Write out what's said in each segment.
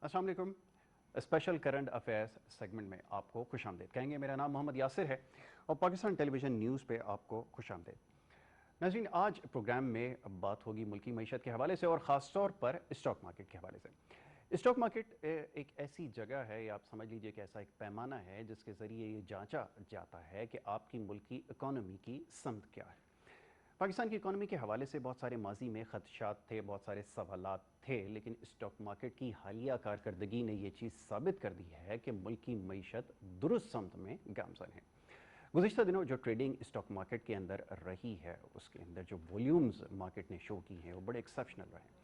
अस्सलाम वालेकुम। Special current affairs segment में आपको खुशामदीद कहेंगे। मेरा नाम मोहम्मद यासिर है और पाकिस्तान टेलीविज़न न्यूज़ पे आपको खुशामदीद। नाज़रीन, आज प्रोग्राम में बात होगी मुल्की मईशत के हवाले से और ख़ास तौर पर स्टॉक मार्केट के हवाले से। स्टॉक मार्केट एक ऐसी जगह है, या आप समझ लीजिए कि ऐसा एक पैमाना है जिसके ज़रिए ये जांचा जाता है कि आपकी मुल्क की इकॉनमी की समत क्या है। पाकिस्तान की इकॉनमी के हवाले से बहुत सारे माजी में खदशात थे, बहुत सारे सवालात थे, लेकिन स्टॉक मार्केट की हालिया कारकर्दगी ने यह चीज़ साबित कर दी है कि मुल्क की मईशत दुरुस्त समत में गामज़न है। गुज़िश्ता दिनों जो ट्रेडिंग स्टॉक मार्केट के अंदर रही है, उसके अंदर जो वॉल्यूम्स मार्केट ने शो की हैं वो बड़े एक्सेप्शनल रहे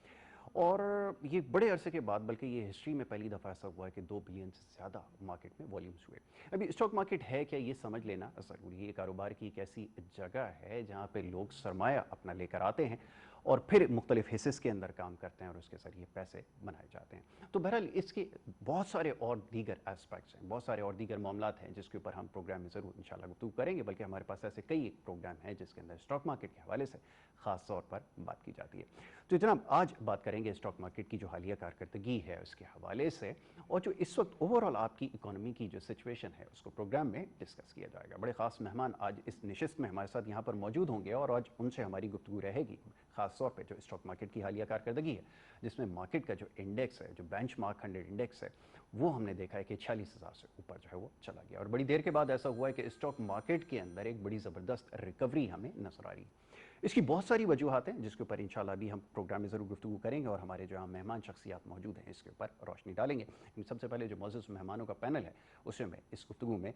और ये बड़े अरसे के बाद, बल्कि ये हिस्ट्री में पहली दफ़ा ऐसा हुआ है कि 2 बिलियन से ज़्यादा मार्केट में वॉल्यूम्स हुए। अभी स्टॉक मार्केट है क्या, ये समझ लेना ज़रूरी है। कारोबार की एक ऐसी जगह है जहाँ पे लोग सरमाया अपना लेकर आते हैं और फिर मुख्तलिफ हिस्सेस के अंदर काम करते हैं और उसके ज़रिए पैसे बनाए जाते हैं। तो बहरहाल इसके बहुत सारे और दीगर एस्पेक्ट्स हैं, बहुत सारे और दीगर मामलात हैं जिसके ऊपर हम प्रोग्राम में ज़रूर इंशाल्लाह गुफ्तगू करेंगे, बल्कि हमारे पास ऐसे कई प्रोग्राम हैं जिसके अंदर स्टॉक मार्केट के हवाले से ख़ास तौर पर बात की जाती है। तो जनाब, आज बात करेंगे स्टॉक मार्केट की जो हालिया कारकर्दगी है उसके हवाले से, और जो इस वक्त ओवरऑल आपकी इकोनॉमी की जो सिचुएशन है उसको प्रोग्राम में डिस्कस किया जाएगा। बड़े ख़ास मेहमान आज इस नशिस्त में हमारे साथ यहाँ पर मौजूद होंगे और आज उनसे हमारी गुफ्तगू रहेगी ख़ास तौर पर जो स्टॉक मार्केट की हालिया कारकर्दगी है, जिसमें मार्केट का जो इंडेक्स है, जो बेंचमार्क 100 इंडेक्स है, वो हमने देखा है कि 46,000 से ऊपर जो है वो चला गया और बड़ी देर के बाद ऐसा हुआ है कि स्टॉक मार्केट के अंदर एक बड़ी ज़बरदस्त रिकवरी हमें नजर आ रही है। इसकी बहुत सारी वजूहत हैं जिसके ऊपर इंशाल्लाह अभी हम प्रोग्राम में ज़रूर गुफ्तगू करेंगे और हमारे जो यहाँ मेहमान शख्सियात मौजूद हैं इसके ऊपर रोशनी डालेंगे। सबसे पहले जो मौजूद मेहमानों का पैनल है उसे मैं इस गुफ्तगू में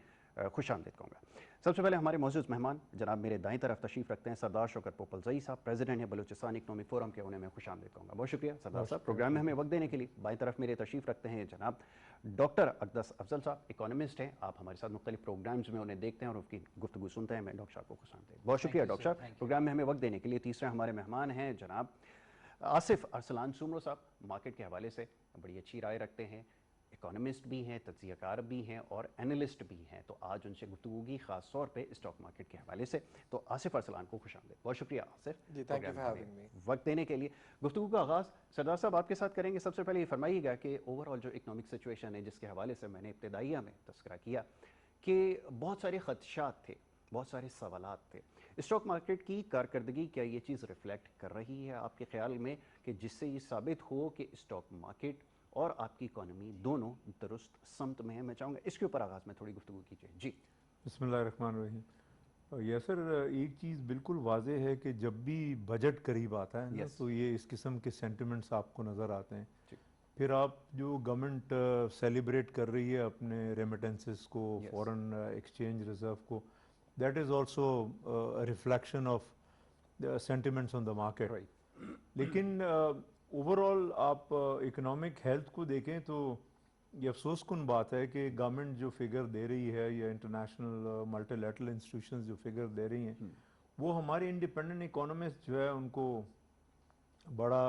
खुशामदीद कहूँगा। सबसे पहले हमारे मौजूद मेहमान जनाब मेरे दाईं तरफ तशरीफ़ रखते हैं सरदार शौकत पोपलजई साहब, प्रेसिडेंट है बलूचिस्तान इकनॉमिक फोरम के, उन्हें मैं खुशामदीद कहूँगा। बहुत शुक्रिया सरदार साहब प्रोग्राम में हमें वक्त देने के लिए। बाईं तरफ मेरे तशरीफ़ रखते हैं जनाब डॉक्टर अक़दस अफजल साहब, इकोनॉमिस्ट हैं, आप हमारे साथ मुख्तलिफ प्रोग्राम्स में उन्हें देखते हैं और उनकी गुफ्तगू सुनते हैं। मैं डॉक्टर साहब को खुशामदीद। बहुत शुक्रिया डॉक्टर साहब प्रोग्राम में हमें वक्त देने के लिए। तीसरे हमारे मेहमान हैं जनाब आसिफ अरसलान सुमरो साहब, मार्केट के हवाले से बड़ी अच्छी राय रखते हैं, इकोनॉमिस्ट भी हैं, तज्ज़ियाकार भी हैं और एनालिस्ट भी हैं। तो आज उनसे गुफ्तगू की ख़ास तौर पे स्टॉक मार्केट के हवाले से। तो आसिफ अरसलान को खुशामदीद। बहुत शुक्रिया आसिफ वक्त देने के लिए। गुफ्तगू का आगाज़ सरदार साहब आपके साथ करेंगे। सबसे पहले ये फरमाइएगा कि ओवरऑल जो इकनॉमिक सिचुएशन है जिसके हवाले से मैंने इब्तिदाइया में तस्करा किया कि बहुत सारे खदशात थे, बहुत सारे सवालात थे, स्टॉक मार्केट की कारकर्दगी क्या ये चीज़ रिफ्लेक्ट कर रही है आपके ख्याल में कि जिससे ये साबित हो कि स्टॉक मार्केट और आपकी इकोनॉमी दोनों दुरुस्त समत में है? मैं चाहूँगा इसके ऊपर आगाज़ में थोड़ी गुफ्तगू कीजिए। जी बिस्मिल्लाहिर्रहमानिर्रहीम। यस सर, एक चीज़ बिल्कुल वाज़े है कि जब भी बजट करीब आता है ना तो ये इस किस्म के सेंटिमेंट्स आपको नज़र आते हैं। फिर आप जो गवर्नमेंट सेलिब्रेट कर रही है अपने रेमिटेंसेस को, फॉरेन एक्सचेंज रिजर्व को, that is also reflection of the sentiments on the market. लेकिन ओवरऑल आप इकोनॉमिक हेल्थ को देखें तो ये अफसोस कुन बात है कि गवर्नमेंट जो फिगर दे रही है या इंटरनेशनल मल्टीलैटरल इंस्टीट्यूशंस जो फिगर दे रही हैं वो हमारे इंडिपेंडेंट इकोनॉमिस्ट जो है उनको बड़ा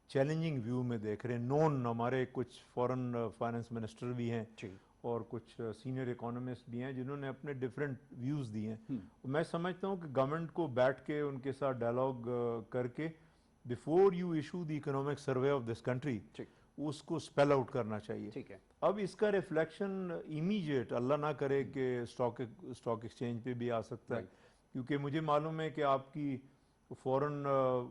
चैलेंजिंग व्यू में देख रहे हैं। नॉन हमारे कुछ फॉरेन फाइनेंस मिनिस्टर भी हैं और कुछ सीनियर इकोनॉमिस्ट भी हैं जिन्होंने अपने डिफरेंट व्यूज़ दिए हैं। मैं समझता हूँ कि गवर्नमेंट को बैठ के उनके साथ डायलॉग करके before you issue the economic survey of this country उसको स्पेल आउट करना चाहिए। ठीक है। अब इसका रिफ्लेक्शन इमीडिएट अल्लाह ना करे कि स्टॉक एक्सचेंज पे भी आ सकता है, क्योंकि मुझे मालूम है कि आपकी फॉरेन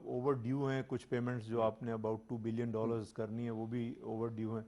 ओवर ड्यू हैं कुछ पेमेंट्स जो आपने अबाउट $2 बिलियन करनी है, वो भी ओवर ड्यू हैं।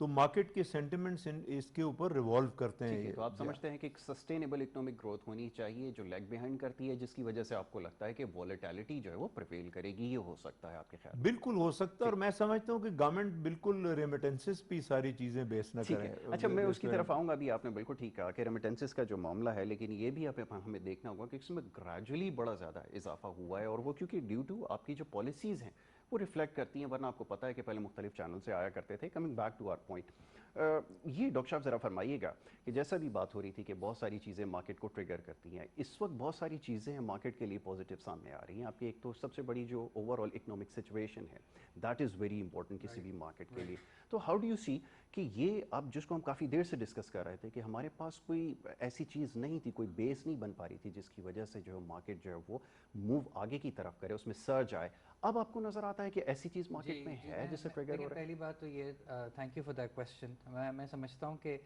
तो मार्केट के सेंटिमेंट्स इसके ऊपर रिवॉल्व करते हैं। ठीक है, तो आप समझते हैं कि एक सस्टेनेबल इकोनॉमिक ग्रोथ होनी चाहिए जो लैग बिहाइंड करती है, जिसकी वजह से आपको लगता है कि वॉलेटिलिटी जो है वो प्रिवेल करेगी, ये हो सकता है आपके ख्याल? बिल्कुल हो सकता है, और मैं समझता हूँ कि गवर्नमेंट बिल्कुल रेमिटेंसेस पे सारी चीजें बेस न करें। अच्छा, मैं उसकी तरफ आऊँगा। अभी आपने बिल्कुल ठीक कहा कि रेमिटेंसेस का जो मामला है, लेकिन ये भी हमें देखना होगा कि इसमें ग्रेजुअली बड़ा ज़्यादा इजाफा हुआ है और वो क्योंकि ड्यू टू आपकी जो पॉलिसीज़ हैं वो रिफ्लेक्ट करती हैं, वरना आपको पता है कि पहले मुख्तलिफ चैनल से आया करते थे। Coming back to our point, یہ ڈاکٹر صاحب ذرا فرمائیے گا کہ جیسا بھی بات ہو رہی تھی کہ بہت ساری چیزیں مارکیٹ کو ٹریگر کرتی ہیں، اس وقت بہت ساری چیزیں ہیں مارکیٹ کے لیے پازیٹیو سامنے آ رہی ہیں. آپ کی ایک تو سب سے بڑی جو اوور آل اکنامک سچویشن ہے دیٹ از ویری امپورٹنٹ کسی بھی مارکیٹ کے لیے. تو ہاؤ ڈو یو سی کہ یہ اب جس کو ہم کافی دیر سے ڈسکس کر رہے تھے کہ ہمارے پاس کوئی ایسی چیز نہیں تھی، کوئی بیس نہیں بن پا رہی تھی جس کی وجہ سے جو مارکیٹ جو ہے وہ موو آگے کی طرف کرے، اس میں سرج آئے. اب آپ کو نظر آتا ہے کہ ایسی چیز مارکیٹ میں ہے جس سے ٹریگر ہو رہا ہے؟ پہلی بات تو یہ thank you for that question. میں سمجھتا ہوں کہ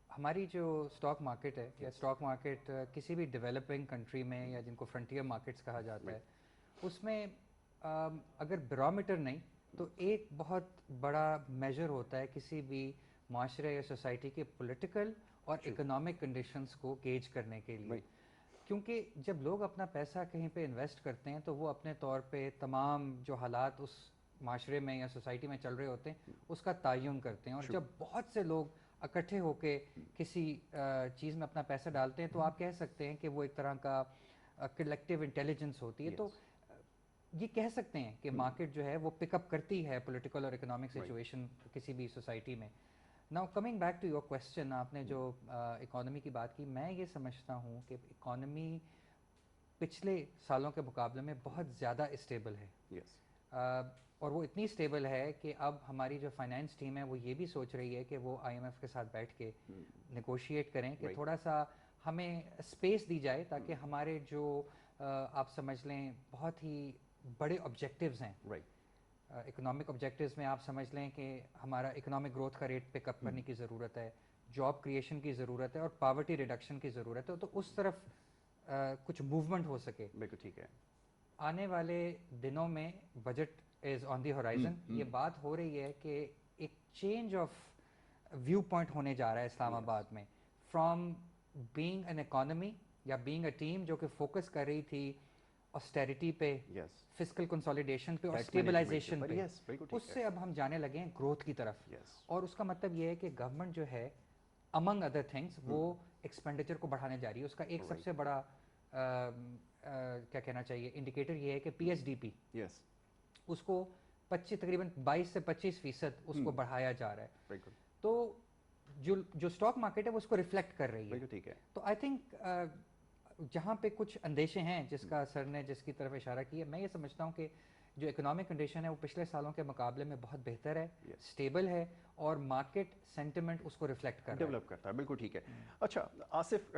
ہماری جو اسٹاک مارکیٹ ہے یا اسٹاک مارکیٹ کسی بھی ڈیولپنگ کنٹری میں یا جن کو فرنٹیئر مارکیٹس کہا جاتا ہے، اس میں اگر بیرومیٹر نہیں تو ایک بہت بڑا میجر ہوتا ہے کسی بھی معاشرے یا سوسائٹی کے پولیٹیکل اور اکنامک کنڈیشنز کو گیج کرنے کے لیے. کیونکہ جب لوگ اپنا پیسہ کہیں پہ انویسٹ کرتے ہیں تو وہ اپنے طور پہ تمام جو حالات اس معاشرے میں یا سوسائٹی میں چل رہے ہوتے ہیں اس کا تعین کرتے ہیں. اور جب بہت سے لوگ اکٹھے ہو کے کسی چیز میں اپنا پیسہ ڈالتے ہیں تو آپ کہہ سکتے ہیں کہ وہ ایک طرح کا کلیکٹیو انٹیلیجنس ہوتی ہے. تو یہ کہہ سکتے ہیں کہ مارکیٹ جو ہے وہ پک اپ کرتی ہے پولیٹیکل اور اکنامک سچویشن کسی بھی سوسائٹی میں. Now coming back to your question, آپ نے جو اکانومی کی بات کی، میں یہ سمجھتا ہوں کہ اکانومی پچھلے سالوں کے مقابلے میں بہت زیادہ اسٹیبل ہے. اور وہ اتنی اسٹیبل ہے کہ اب ہماری جو فائنینس ٹیم ہے وہ یہ بھی سوچ رہی ہے کہ وہ آئی ایم ایف کے ساتھ بیٹھ کے نیگوشیٹ کریں کہ تھوڑا سا ہمیں اسپیس دی جائے تاکہ ہمارے جو آپ سمجھ لیں بہت ہی بڑے آبجیکٹیوز ہیں اکنامک آبجیکٹیوز میں، آپ سمجھ لیں کہ ہمارا اکنامک گروتھ کا ریٹ پک اپ کرنے کی ضرورت ہے، جاب کریشن کی ضرورت ہے اور پاورٹی ریڈکشن کی ضرورت ہے. تو اس طرف کچھ موومنٹ ہو سکے. بالکل ٹھیک ہے. آنے والے دنوں میں budget is on the horizon. یہ بات ہو رہی ہے کہ ایک چینج آف ویو پوائنٹ ہونے جا رہا ہے اسلام آباد میں، فرام بینگ این اکانومی یا بینگ اے ٹیم جو کہ فوکس کر رہی تھی آسٹیریٹی پہ، فسکل کنسالیڈیشن پہ اور اسٹیبلائزیشن پہ، اس سے اب ہم جانے لگے ہیں گروتھ کی طرف. اور اس کا مطلب یہ ہے کہ گورنمنٹ جو ہے امنگ ادر تھنگس وہ ایکسپینڈیچر کو بڑھانے جا رہی ہے. اس کا ایک سب سے بڑا کیا کہنا چاہیے انڈیکیٹر یہ ہے کہ پی ایس ڈی پی اس کو تقریباً 22 سے 25% اس کو بڑھایا جا رہا ہے. تو جو اسٹاک مارکیٹ ہے وہ اس کو ریفلیکٹ کر رہی ہے. تو آئی تھنک جہاں پہ کچھ اندیشے ہیں جس کا سر نے جس کی طرف اشارہ کیا، میں یہ سمجھتا ہوں کہ جو اکنامک کنڈیشن ہے وہ پچھلے سالوں کے مقابلے میں بہت بہتر ہے، اسٹیبل ہے اور مارکیٹ سینٹیمنٹ اس کو ریفلیکٹ کر ڈیولپ کرتا ہے. بالکل ٹھیک ہے. اچھا آصف،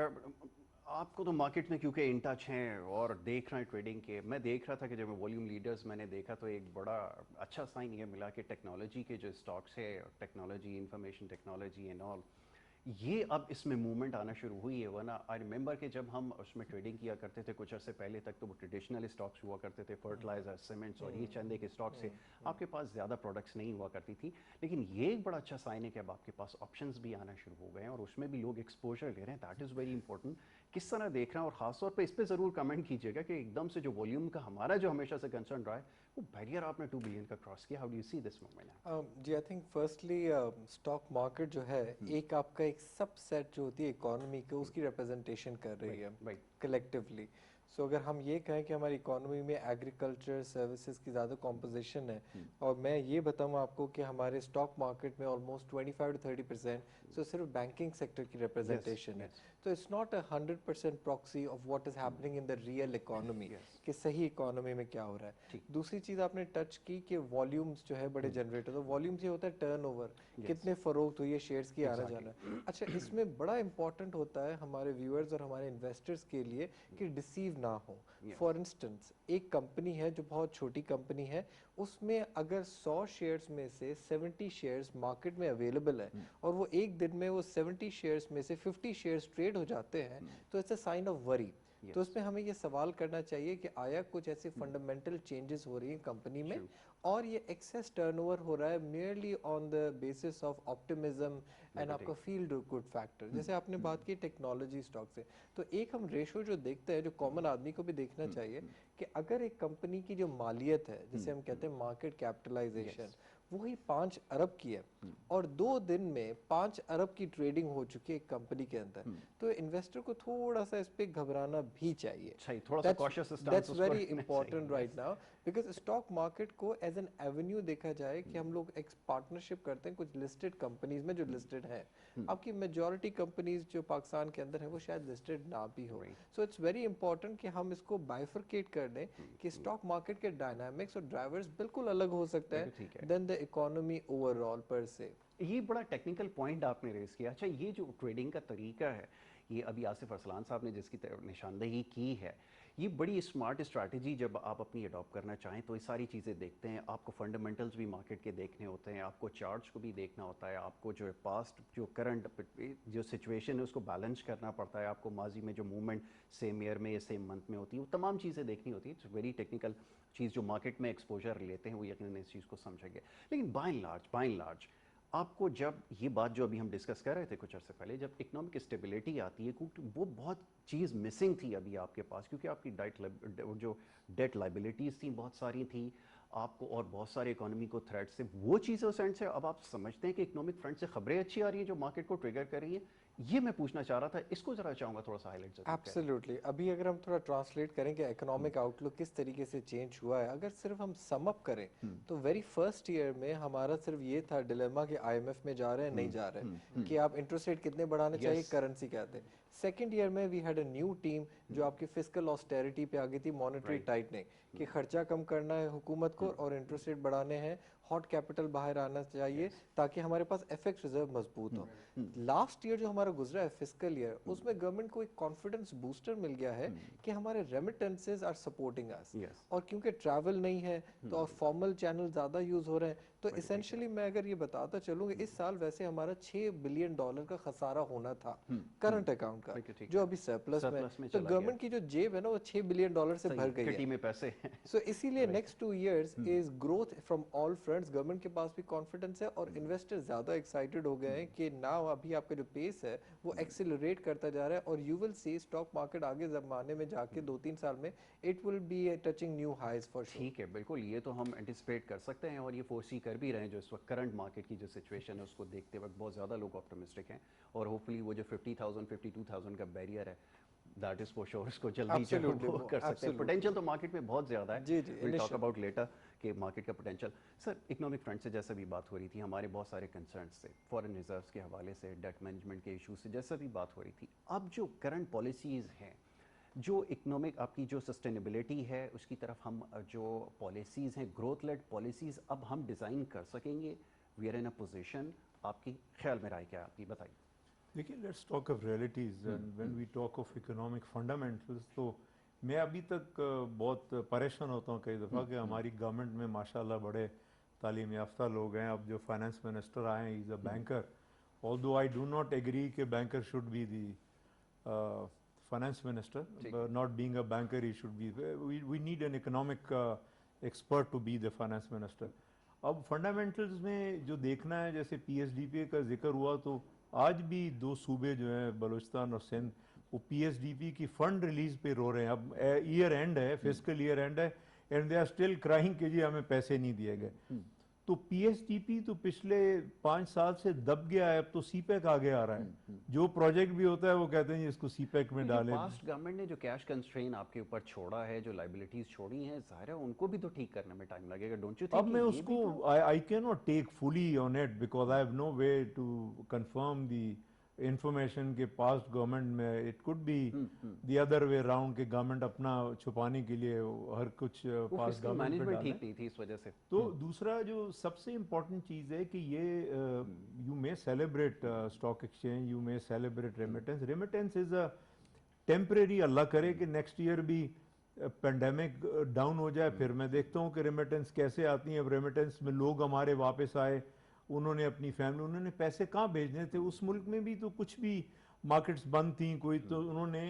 آپ کو تو مارکیٹ میں کیونکہ ان ٹچ ہیں اور دیکھ رہے ہیں ٹریڈنگ کے، میں دیکھ رہا تھا کہ جب میں والیوم لیڈرز میں نے دیکھا تو ایک بڑا اچھا سائن یہ ملا کہ ٹیکنالوجی کے جو اسٹاکس ہے، technology, information technology and all, یہ اب اس میں موومنٹ آنا شروع ہوئی ہے. ورنہ آئی ریمبر کہ جب ہم اس میں ٹریڈنگ کیا کرتے تھے کچھ عرصے پہلے تک تو وہ ٹریڈیشنل اسٹاکس ہوا کرتے تھے، فرٹیلائزر، سیمنٹس اور یہ چندے کے اسٹاکس سے آپ کے پاس زیادہ پروڈکٹس نہیں ہوا کرتی تھی. لیکن یہ ایک بڑا اچھا سائن ہے کہ اب آپ کے پاس آپشنز بھی آنا شروع ہو گئے ہیں اور اس میں بھی لوگ ایکسپوجر لے رہے ہیں. That is very important. کس طرح دیکھ رہے ہیں؟ اور خاص طور پہ اس پہ ضرور کمنٹ کیجیے گا کہ ایک دم سے جو والیوم کا ہمارا جو ہمیشہ سے کنسرن رہا ہے وہ بیریئر آپ نے 2 بلین کا کراس کیا. How do you see this movement? جی I think firstly stock market جو ہے ایک آپ کا ایک سب سیٹ جو ہوتی ہے اکانومی کو اس کی ریپرزنٹیشن کر رہی ہے کلیکٹیولی. سو اگر ہم یہ کہیں کہ ہماری اکانومی میں ایگریکلچر سروسز کی زیادہ کمپوزیشن ہے، اور میں یہ بتاؤں آپ کو کہ ہمارے اسٹاک مارکیٹ میں آلموسٹ 25 to 30% سو صرف بینکنگ سیکٹر کی ریپرزنٹیشن ہے. تو it's not a 100% proxy of what is happening in the real economy کہ صحیح اکانومی میں کیا ہو رہا ہے. دوسری چیز آپ نے ٹچ کی کہ والیومس جو ہے بڑے جنریٹ ہوتے ہیں. والیومس یہ ہوتا ہے ٹرن اوور، کتنے فروخت ہوئی ہے شیئرس کی آنا جانا. اچھا اس میں بڑا امپورٹنٹ ہوتا ہے ہمارے ویورز اور ہمارے انویسٹرز کے لیے کہ ڈسیو نہ ہو. فار انسٹنس ایک کمپنی ہے جو بہت چھوٹی کمپنی ہے، اس میں اگر 100 شیئرز میں سے 70 شیئرز مارکیٹ میں اویلیبل ہے اور وہ ایک دن میں وہ 70 شیئرز میں سے 50 شیئرز ٹریڈ ہو جاتے ہیں تو اٹس اے سائن آف وری. تو اس میں ہمیں یہ سوال کرنا چاہیے کہ آیا کچھ ایسی فنڈامنٹل چینجز ہو رہی ہیں کمپنی میں، اور یہ ایکسیس ٹرن اوور ہو رہا ہے merely on the basis of optimism and آپ کا فیل گڈ فیکٹر. جیسے آپ نے بات کی ٹیکنالوجی اسٹاک سے، تو ایک ہم ریشو جو دیکھتے ہیں جو کامن آدمی کو بھی دیکھنا چاہیے کہ اگر ایک کمپنی کی جو مالیت ہے جسے ہم کہتے ہیں مارکیٹ کیپٹلائزیشن، वही 5 अरब की है और 2 दिन में 5 अरब की ट्रेडिंग हो चुकी है एक कंपनी के अंदर, तो इन्वेस्टर को थोड़ा सा इस पे घबराना भी चाहिए. सही, थोड़ा सा cautious stance That's उसको very रखना important चाहिए, right now because stock market को एज एन एवेन्यू देखा जाए कि हम लोग एक पार्टनरशिप करते हैं कुछ लिस्टेड कंपनीज में जो लिस्टेड हैं. आपकी मेजॉरिटी कंपनीज जो पाकिस्तान के अंदर है वो शायद लिस्टेड ना भी हो. सो इट्स वेरी इंपॉर्टेंट कि हम इसको बाइफरकेट कर दें कि स्टॉक मार्केट के डायनामिक्स और ड्राइवर्स बिल्कुल अलग हो सकता है देन द इकोनॉमी ओवरऑल पर से. ये बड़ा टेक्निकल पॉइंट आपने रेज किया. अच्छा, ये जो ट्रेडिंग का तरीका है, ये अभी आसिफ अरसलान साहब ने जिसकी निशानदेही की है, ये बड़ी स्मार्ट स्ट्रैटेजी जब आप अपनी अडॉप्ट करना चाहें तो ये सारी चीज़ें देखते हैं. आपको फंडामेंटल्स भी मार्केट के देखने होते हैं, आपको चार्ट्स को भी देखना होता है, आपको जो है पास्ट जो करंट जो सिचुएशन है उसको बैलेंस करना पड़ता है, आपको माजी में जो मूवमेंट सेम ईयर में या सेम मंथ में होती है वो तमाम चीज़ें देखनी होती है. इट्स वेरी टेक्निकल चीज़. जो मार्केट में एक्सपोजर लेते हैं वो यकीनन इस चीज़ को समझेंगे. लेकिन बाय एंड लार्ज आपको जब ये बात जो अभी हम डिस्कस कर रहे थे कुछ अर्से पहले, जब इकोनॉमिक स्टेबिलिटी आती है, क्योंकि वो बहुत चीज़ मिसिंग थी अभी आपके पास, क्योंकि आपकी जो डेट लाइबिलिटीज़ थी बहुत सारी थी आपको, और बहुत सारे इकोनॉमी को थ्रेट से वो चीज़ें उस एंड से अब आप समझते हैं कि इकोनॉमिक फ्रंट से खबरें अच्छी आ रही हैं जो मार्केट को ट्रिगर कर रही हैं. ये मैं पूछना चाह रहा था, इसको ज़रा चाहूँगा थोड़ा सा हाईलाइट. एब्सोल्युटली. अभी अगर हम थोड़ा ट्रांसलेट करें कि इकोनॉमिक आउटलुक किस तरीके से चेंज हुआ है, अगर सिर्फ हम सम अप करें तो वेरी फर्स्ट ईयर में हमारा सिर्फ ये था डिलेमा कि आईएमएफ में जा रहे हैं नहीं जा रहे हैं, कि आप इंटरेस्ट रेट कितने बढ़ाने चाहिए, करेंसी क्या थे. सेकेंड ईयर में we had a new team जो आपकी फिस्कल ऑस्टेरिटी पे आ गई थी, मॉनेटरी टाइटनिंग, कि खर्चा कम करना है हुकूमत को और इंटरेस्ट रेट बढ़ाने हैं, हॉट कैपिटल बाहर आना चाहिए ताकि हमारे पास एफएक्स रिजर्व मजबूत हो. लास्ट ईयर जो हमारा गुजरा है फिस्कल ईयर, उसमें गवर्नमेंट को एक कॉन्फिडेंस बूस्टर मिल गया है कि हमारे रेमिटेंसेस आर सपोर्टिंग अस, और क्योंकि ट्रैवल नहीं है तो और फॉर्मल चैनल ज़्यादा यूज़ हो रहे हैं, तो इसेंशियली मैं अगर ये बताता चलूँ इस साल वैसे हमारा $6 बिलियन का खसारा होना था करंट अकाउंट का, जो अभी सरप्लस में, तो गवर्नमेंट की जो जेब है ना वो $6 बिलियन से भर गई है में पैसे. सो इसीलिए next 2 years is growth from all fronts. Government के पास भी कॉन्फिडेंस है और इन्वेस्टर ज़्यादा एक्साइटेड हो गए हैं कि नाउ अभी आपका जो पेस है वो एक्सेलरेट करता जा रहा है, और you will see stock market आगे ज़माने में जाके 2-3 साल में it will be touching new highs for sure. ठीक है, बिल्कुल, ये तो हम एंटिसिपेट कर सकते हैं और ये फोर्सी कर भी रहे हैं. जो इस वक्त करंट मार्केट की जो सिचुएशन है उसको देखते वक्त बहुत ज़्यादा लोग ऑप्टिमिस्टिक हैं, और होपफुली वो जो 50,000 52,000 का बैरियर है दैट इज फॉर श्योर इसको जल्दी वो कर सकते हैं. पोटेंशियल तो मार्केट में बहुत ज़्यादा है. जी जी, विल टॉक अबाउट लेटर कि मार्केट का पोटेंशियल. सर, इकोनॉमिक फ्रंट से जैसे भी बात हो रही थी, हमारे बहुत सारे कंसर्न्स थे फॉरेन रिजर्व्स के हवाले से, डेट मैनेजमेंट के इशू से जैसे भी बात हो रही थी. अब जो करंट पॉलिसीज़ हैं, जो इकोनॉमिक आपकी जो सस्टेनेबिलिटी है उसकी तरफ हम जो पॉलिसीज़ हैं, ग्रोथ लेड पॉलिसीज़ अब हम डिज़ाइन कर सकेंगे. We are in a position. आपकी ख्याल में राय क्या है आपकी, बताइए. देखिए, let's talk of realities and when we talk of economic fundamentals, तो मैं अभी तक बहुत परेशान होता हूँ कई दफ़ा कि हमारी गवर्नमेंट में माशाल्लाह बड़े तालीम याफ्ता लोग हैं. अब जो फाइनेंस मिनिस्टर आए हैं, is a banker, although I do not agree कि banker should be the finance minister, not being a banker he should be. We need an economic expert to be the finance minister. अब fundamentals में जो देखना है, जैसे PSDP का जिक्र हुआ, तो आज भी 2 सूबे जो हैं बलूचिस्तान और सिंध, वो पीएसडीपी की फंड रिलीज पे रो रहे हैं. अब ईयर एंड है, फिस्कल ईयर एंड है, and they are still crying कि जी हमें पैसे नहीं दिए गए. तो पीएसडीपी तो पिछले 5 साल से दब गया है, अब तो सीपैक आगे आ रहा है. जो प्रोजेक्ट भी होता है वो कहते हैं इसको सीपैक में डालें. पास्ट गवर्नमेंट ने जो कैश कंस्ट्रेन आपके ऊपर छोड़ा है, जो लाइबिलिटीज छोड़ी हैं, जाहिर है उनको भी तो ठीक करने में टाइम लगेगा, डोंट यू थिंक? अब मैं उसको I can not take fully on it because I have no way to confirm the information के पास्ट गवर्नमेंट में. It could be the other way around के गवर्नमेंट अपना छुपाने के लिए हर कुछ पास्ट गवर्नमेंट पे ठीक नहीं थी इस वजह से. तो दूसरा जो सबसे इम्पोर्टेंट चीज़ है कि ये you may celebrate stock exchange, you may celebrate remittance. Remittance is a temporary. अल्लाह करे कि नेक्स्ट ईयर भी पेंडेमिक डाउन हो जाए, फिर मैं देखता हूँ कि रेमिटेंस कैसे आती हैं. अब रेमिटेंस में लोग हमारे वापस आए, उन्होंने अपनी फैमिली, उन्होंने पैसे कहाँ भेजने थे. उस मुल्क में भी तो कुछ भी मार्केट्स बंद थी कोई, तो उन्होंने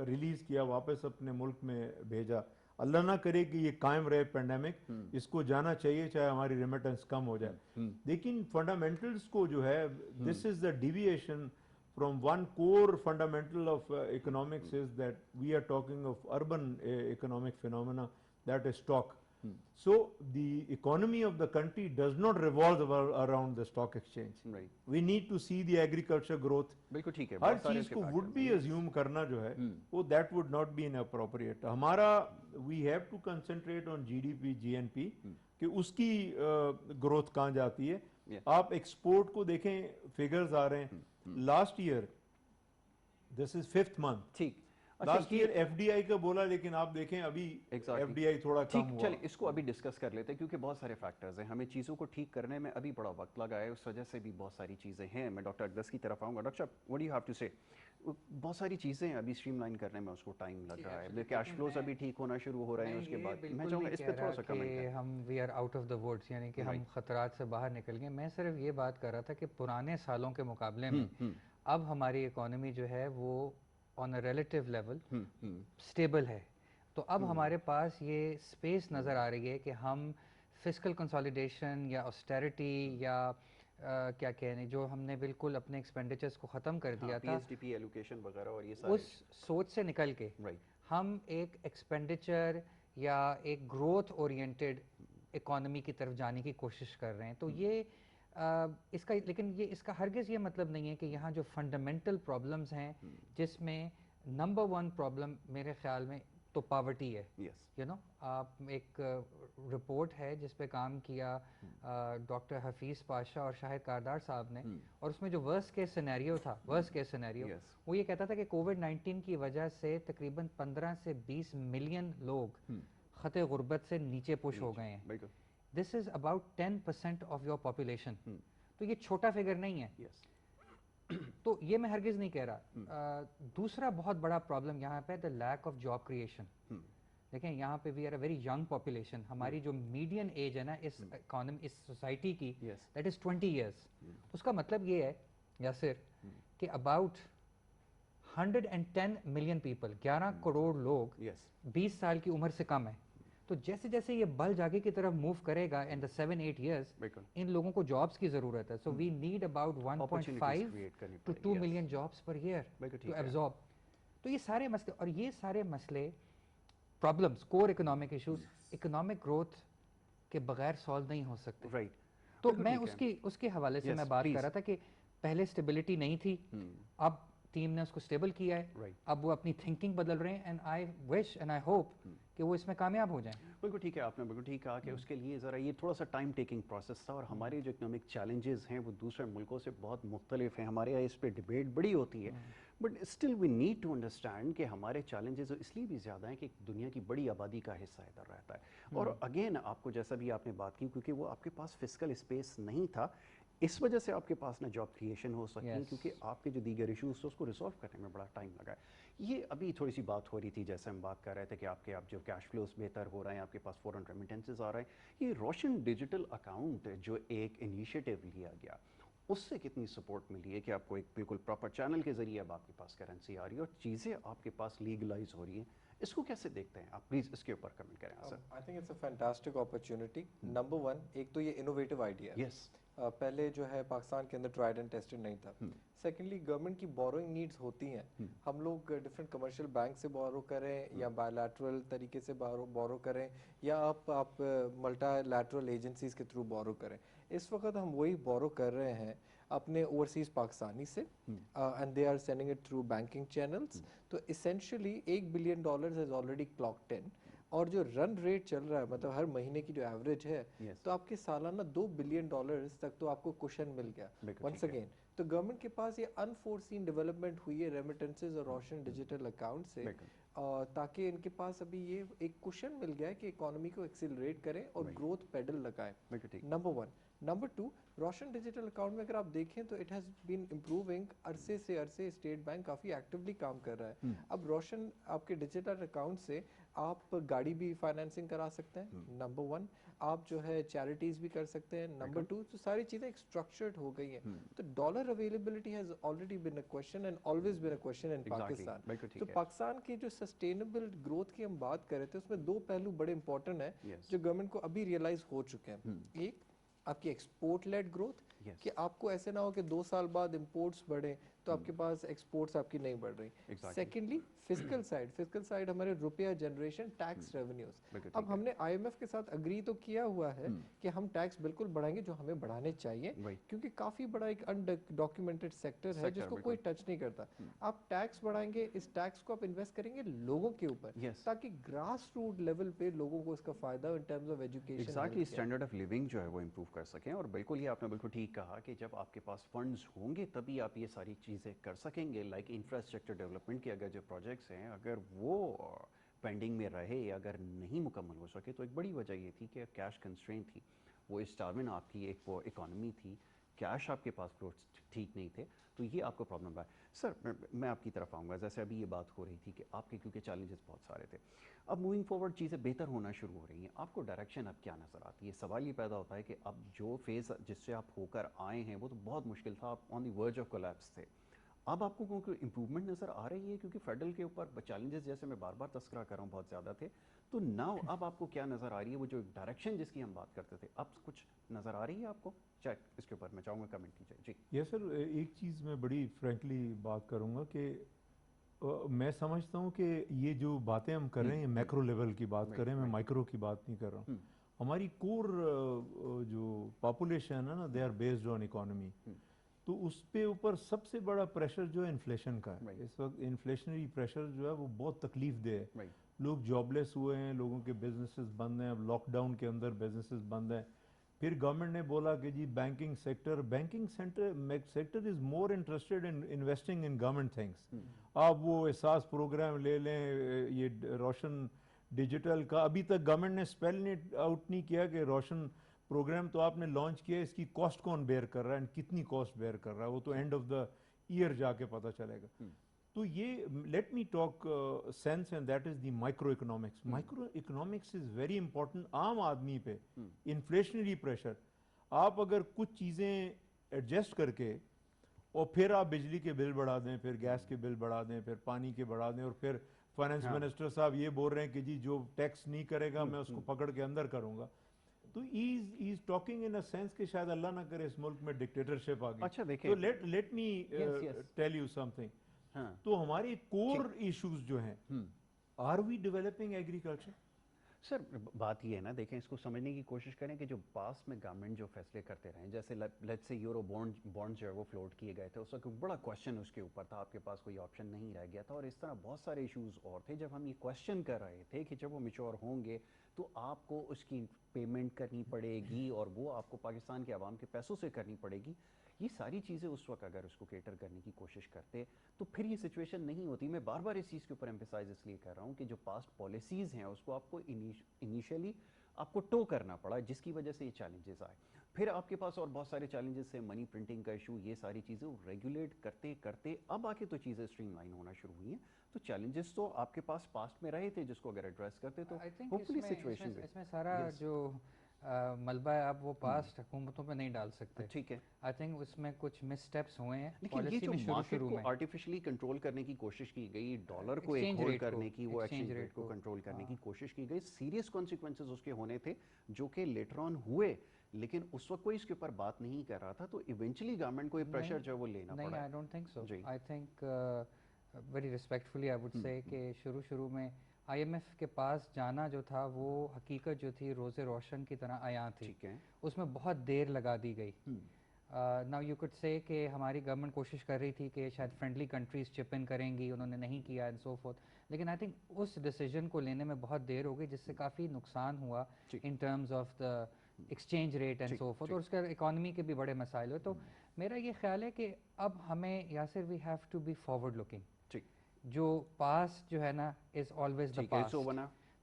रिलीज किया, वापस अपने मुल्क में भेजा. अल्लाह ना करे कि ये कायम रहे पेंडेमिक, इसको जाना चाहिए चाहे हमारी रेमिटेंस कम हो जाए. लेकिन फंडामेंटल्स को जो है, this is the deviation from one core fundamental of economics is that we are talking of urban economic phenomena, that is stock. So the economy of the country does not revolve around the stock exchange. Right. We need to see the agriculture growth. बिल्कुल ठीक है, हर बहुत सारे चीज इसके को would factors be हैं। assume करना जो है वो that would not be inappropriate. हमारा we have to concentrate on GDP, GNP कि उसकी growth कहाँ जाती है. आप export को देखें, figures आ रहे हैं. Last year, this is 5th month. ठीक, लास्ट ईयर एफडीआई का बोला, लेकिन आप देखें अभी एफडीआई थोड़ा कम हुआ. चलिए इसको अभी डिस्कस कर लेते हैं क्योंकि बहुत सारे फैक्टर्स हैं, हमें चीज़ों को ठीक करने में अभी बड़ा वक्त लगा है, उस वजह से भी बहुत सारी चीज़ें हैं. मैं डॉक्टर अकदस की तरफ आऊँगा. डॉक्टर साहब, what do you have to say? बहुत सारी चीज़ें हैं अभी स्ट्रीमलाइन करने में, उसको टाइम लग रहा है, कैश फ्लोज अभी ठीक होना शुरू हो रहे हैं, उसके बाद मैं चाहूँगा इस पर थोड़ा सा कमेंट करें. हम we are out of the woods, यानी कि हम खतरात से बाहर निकल गए. मैं सिर्फ ये बात कर रहा था कि पुराने सालों के मुकाबले में अब हमारी इकोनॉमी जो है वो on a relative level stable है. तो अब हमारे पास ये स्पेस नज़र आ रही है कि हम फिस्कल कंसोलिडेशन या ऑस्टेरिटी या क्या कहने, जो हमने बिल्कुल अपने एक्सपेंडिचर्स को ख़त्म कर दिया था, पीएसडीपी एलोकेशन वगैरह और ये सारे, उस सोच से निकल के हम एक एक्सपेंडिचर या एक ग्रोथ ओरिएंटेड इकोनॉमी की तरफ जाने की कोशिश कर रहे हैं. तो ये इसका, लेकिन ये इसका हरगिज़ ये मतलब नहीं है कि यहाँ जो फंडामेंटल प्रॉब्लम्स हैं, जिसमें नंबर 1 प्रॉब्लम मेरे ख्याल में तो पावर्टी है. यू नो, आप एक रिपोर्ट है जिस पे काम किया डॉक्टर हफीज़ पाशा और शाहिद कारदार साहब ने, और उसमें जो वर्स्ट केस सिनेरियो था, वो ये कहता था कि कोविड-19 की वजह से तकरीबन 15 से 20 मिलियन लोग खते गुर्बत से नीचे पुश हो गए हैं. This is about 10% of your population. तो ये छोटा फिगर नहीं है. तो ये मैं हरगिज़ नहीं कह रहा. दूसरा बहुत बड़ा प्रॉब्लम यहाँ पे the lack of job creation. देखें, यहाँ पे we are a very young population. हमारी जो मीडियन एज है ना इस इकोनॉमी, इस सोसाइटी की, दैट इज़ 20 ईयर्स. उसका मतलब ये है यासिर कि अबाउट 110 मिलियन पीपल, 11 करोड़ लोग 20 साल की उम्र से कम है. तो जैसे जैसे ये बल जागे की तरफ मूव करेगा इन द 7-8 इयर्स, इन लोगों को जॉब्स की ज़रूरत है. So we need about 1.5 to 2 million jobs per year to absorb. तो ये सारे मसले, और ये सारे मसले, problems, core economic issues, economic growth के बगैर सॉल्व नहीं हो सकते. तो मैं उसके हवाले से मैं बात कर रहा था कि पहले स्टेबिलिटी नहीं थी, अब टीम ने उसको स्टेबल किया है. अब वो अपनी थिंकिंग बदल रहे हैं, and I wish and I hope कि वो इसमें कामयाब हो जाएं. बिल्कुल ठीक है, आपने बिल्कुल ठीक कहा कि उसके लिए ज़रा ये थोड़ा सा टाइम टेकिंग प्रोसेस था, और हमारे जो इकोनॉमिक चैलेंजेस हैं वो दूसरे मुल्कों से बहुत मुख्तलिफ हैं. हमारे यहाँ इस पर डिबेट बड़ी होती है, but still we need to understand कि हमारे चैलेंजेस इसलिए भी ज़्यादा हैं कि दुनिया की बड़ी आबादी का हिस्सा इधर रहता है. और अगेन आपको, जैसा भी आपने बात की, क्योंकि वो आपके पास फिस्कल स्पेस नहीं था, इस वजह से आपके पास ना जॉब क्रिएशन हो सकती है, क्योंकि आपके जो दीगर इशूज़ थे उसको रिसॉल्व करने में बड़ा टाइम लगा है. ये अभी थोड़ी सी बात हो रही थी, जैसे हम बात कर रहे थे कि आपके जो कैश फ्लोस बेहतर हो रहे हैं, आपके पास फॉरेन रेमिटेंसेस आ रहे हैं. ये रोशन डिजिटल अकाउंट जो एक इनिशिएटिव लिया गया, उससे कितनी सपोर्ट मिली है कि आपको एक बिल्कुल प्रॉपर चैनल के ज़रिए अब आपके पास करेंसी आ रही है और चीज़ें आपके पास लीगलाइज हो रही हैं? इसको कैसे देखते हैं आप? प्लीज़ इसके ऊपर कमेंट करें sir. I think it's a fantastic opportunity. Number 1, एक तो ये इनोवेटिव आइडिया है. पहले जो है पाकिस्तान के अंदर ट्राइड एंड टेस्टेड नहीं था. सेकेंडली, गवर्नमेंट की बोरोइंग नीड्स होती हैं. हम लोग डिफरेंट कमर्शियल बैंक से बोरो करें या बायलैटरल तरीके से बोरो करें, या आप मल्टीलैटरल एजेंसीज के थ्रू बोरो करें. इस वक्त हम वही बोरो कर रहे हैं अपने ओवरसीज पाकिस्तानी से, and they are sending it through banking channels. तो essentially $1 billion has already clocked in, और जो रन रेट चल रहा है, मतलब हर महीने की जो एवरेज है, तो आपके सालाना $2 बिलियन तक तो आपको कुशन मिल गया. वंस अगेन, तो गवर्नमेंट के पास ये अनफोर्सीन डेवलपमेंट हुई है रेमिटेंसेस और रोशन डिजिटल अकाउंट से, ताकि इनके पास अभी ये एक कुशन मिल गया है कि इकोनॉमी को एक्सिलरेट करें और ग्रोथ पेडल लगाएं. नंबर 1. नंबर 2, रोशन डिजिटल अकाउंट में अगर आप देखें तो इट हैज़ बीन इम्प्रूविंग. अरसे से अरसे स्टेट बैंक काफ़ी एक्टिवली काम कर रहा है. अब रोशन आपके डिजिटल अकाउंट से आप गाड़ी भी फाइनेंसिंग करा सकते हैं. नंबर 1, आप जो है चैरिटीज़ भी कर सकते हैं. नंबर 2, तो सारी चीज़ें एक स्ट्रक्चर्ड हो गई हैं. तो dollar availability has already been a question and always been a question in Pakistan. तो पाकिस्तान की जो सस्टेनेबल ग्रोथ की हम बात कर रहे थे, उसमें 2 पहलू बड़े इंपॉर्टेंट हैं जो गवर्नमेंट को अभी रियलाइज हो चुके हैं. एक, आपकी एक्सपोर्ट लेड ग्रोथ, कि आपको ऐसे ना हो कि 2 साल बाद इंपोर्ट्स बढ़े, تو آپ کے پاس ایکسپورٹس آپ کی نہیں بڑھ رہی. سیکنڈلی فسکل سائڈ ہمارے روپیہ جنریشن ٹیکس ریونیوز. اب ہم نے آئی ایم ایف کے ساتھ اگری تو کیا ہوا ہے کہ ہم ٹیکس بالکل بڑھائیں گے جو ہمیں بڑھانے چاہیے, کیونکہ کافی بڑا ایک انڈاکیومنٹڈ سیکٹر ہے جس کو کوئی ٹچ نہیں کرتا. آپ ٹیکس بڑھائیں گے, اس ٹیکس کو آپ انویسٹ کریں گے لوگوں کے اوپر تاکہ گراس روٹ لیول پہ لوگوں کو اس کا فائدہ in terms of education, exactly standard of living جو ہے وہ امپروو کر سکیں. اور بالکل یہ آپ نے بالکل ٹھیک کہا کہ جب آپ کے پاس فنڈز ہوں گے تبھی آپ یہ ساری چیزیں کر سکیں گے. لائک انفراسٹرکچر ڈیولپمنٹ کے اگر جو پروجیکٹس ہیں اگر وہ پینڈنگ میں رہے, اگر نہیں مکمل ہو سکے, تو ایک بڑی وجہ یہ تھی کہ کیش کنسٹرین تھی, وہ اسٹارمن آپ کی ایک وہ اکانومی تھی, کیش آپ کے پاس فلوٹس ٹھیک نہیں تھے, تو یہ آپ کو پرابلم رہا ہے. سر میں آپ کی طرف آؤں گا, جیسے ابھی یہ بات ہو رہی تھی کہ آپ کے کیونکہ چیلنجز بہت سارے تھے, اب موونگ فارورڈ چیزیں بہتر ہونا شروع ہو رہی ہیں, آپ کو ڈائریکشن اب کیا نظر آتی ہے؟ سوال یہ پیدا ہوتا ہے کہ اب جو فیز جس سے آپ ہو کر آئے ہیں وہ تو بہت مشکل تھا, آپ آن دی ورج آف کولیپس تھے. اب آپ کو کوئی امپروومنٹ نظر آ رہی ہے؟ کیونکہ فیڈرل کے اوپر چیلنجز جیسے میں بار بار تذکرہ کر رہا ہوں بہت زیادہ تھے, تو ناؤ اب آپ کو کیا نظر آ رہی ہے؟ وہ جو ڈائریکشن جس کی ہم بات کرتے تھے اب کچھ نظر آ رہی ہے آپ کو؟ چیک اس کے اوپر میں چاہوں گا کمنٹ کیجیے. جی یس سر, ایک چیز میں بڑی فرینکلی بات کروں گا کہ میں سمجھتا ہوں کہ یہ جو باتیں ہم کر رہے ہیں میکرو لیول کی بات کر رہے ہیں, میں مائکرو کی بات نہیں کر رہا ہوں. ہماری کور جو پاپولیشن ہے نا, they are based on economy, تو اس پہ اوپر سب سے بڑا پریشر جو ہے انفلیشن کا ہے. اس وقت انفلیشنری پریشر جو ہے وہ بہت تکلیف دہ ہے. لوگ جاب لیس ہوئے ہیں, لوگوں کے بزنسز بند ہیں, اب لاک ڈاؤن کے اندر بزنسز بند ہیں. پھر گورنمنٹ نے بولا کہ جی banking sector is more interested in investing in government things. آپ وہ احساس پروگرام لے لیں, یہ روشن ڈیجیٹل کا ابھی تک گورنمنٹ نے اسپیل آؤٹ نہیں کیا کہ روشن پروگرام تو آپ نے لانچ کیا, اس کی کاسٹ کون بیئر کر رہا ہے, کتنی کاسٹ بیئر کر رہا ہے, وہ تو اینڈ آف دا ایئر جا کے پتہ چلے گا. تو یہ let me talk sense and that is the micro economics. Micro economics is very important عام آدمی پہ. انفلیشنری پریشر, آپ اگر کچھ چیزیں ایڈجسٹ کر کے اور پھر آپ بجلی کے بل بڑھا دیں, پھر گیس کے بل بڑھا دیں, پھر پانی کے بڑھا دیں, اور پھر فائنانس منسٹر صاحب یہ بول رہے ہیں کہ جی جو ٹیکس نہیں کرے گا میں اس کو پکڑ کے اندر کروں گا, تو as talking in a sense کہ شاید اللہ نہ کرے اس ملک میں ڈکٹیٹرشپ آ گئی. تو let me tell you some thing. تو ہماری کور ایشوز جو ہیں, آر وی ڈیولپنگ ایگریکلچر؟ سر بات یہ ہے نا, دیکھیں اس کو سمجھنے کی کوشش کریں کہ جو پاس میں گورنمنٹ جو فیصلے کرتے رہے, جیسے لیٹس سے یورو بانڈ جو ہے وہ فلوٹ کیے گئے تھے, اس وقت بڑا کوشچن اس کے اوپر تھا, آپ کے پاس کوئی آپشن نہیں رہ گیا تھا, اور اس طرح بہت سارے ایشوز اور تھے. جب ہم یہ کوشچن کر رہے تھے کہ جب وہ میچور ہوں گے تو آپ کو اس کی پیمنٹ کرنی پڑے گی, اور وہ آپ کو پاکستان کے عوام کے پیسوں سے کرنی پڑے گی, یہ ساری چیزیں اس وقت اگر اس کو کیٹر کرنے کی کوشش کرتے تو پھر یہ سچویشن نہیں ہوتی. میں بار بار اس چیز کے اوپر ایمفیسائز اس لیے کر رہا ہوں کہ جو پاسٹ پالیسیز ہیں اس کو آپ کو انیشیلی آپ کو ٹو کرنا پڑا, جس کی وجہ سے یہ چیلنجز آئے. پھر آپ کے پاس اور بہت سارے چیلنجز سے منی پرنٹنگ کا ایشو, یہ ساری چیزیں ریگولیٹ کرتے کرتے اب آ کے تو چیزیں اسٹریم لائن ہونا شروع ہوئی ہیں. تو چیلنجز تو آپ کے پاس پاسٹ میں رہے تھے جس کو اگر ایڈریس کرتے تو ہوپفلی سچویشن اس میں سارا جو ملبہ ہے آپ وہ پاسٹ حکومتوں پہ نہیں ڈال سکتے. ٹھیک ہے, آئی تھنک اس میں کچھ مس اسٹیپس ہوئے ہیں لیکن یہ جو مارکیٹ کو آرٹیفیشلی کنٹرول کرنے کی کوشش کی گئی, ڈالر کو ایک ہولڈ کرنے کی, وہ ایکسچینج ریٹ کو کنٹرول کرنے کی کوشش کی گئی, سیریس کانسیکوینسز اس کے ہونے تھے جو کہ لیٹر آن ہوئے, لیکن اس وقت کوئی اس کے اوپر بات نہیں کر رہا تھا. تو ایونچولی گورنمنٹ کو یہ پریشر جو ہے وہ لینا پڑا. نہیں, I don't think so. I think very respectfully I would say کہ شروع میں آئی ایم ایف کے پاس جانا جو تھا وہ حقیقت جو تھی روز روشن کی طرح عیاں تھی, اس میں بہت دیر لگا دی گئی. ناؤ یو کڈ سے کہ ہماری گورنمنٹ کوشش کر رہی تھی کہ شاید فرینڈلی کنٹریز چپ ان کریں گی, انہوں نے نہیں کیا اینڈ سو فورتھ, لیکن آئی تھنک اس ڈیسیجن کو لینے میں بہت دیر ہو گئی, جس سے کافی نقصان ہوا ان terms of the exchange rate and so forth, اور اس کا اکانومی کے بھی بڑے مسائل ہوئے. تو میرا یہ خیال ہے کہ اب ہمیں Yasir we have to be forward looking. جو پاس جو ہے نا از آلویز دا پاس,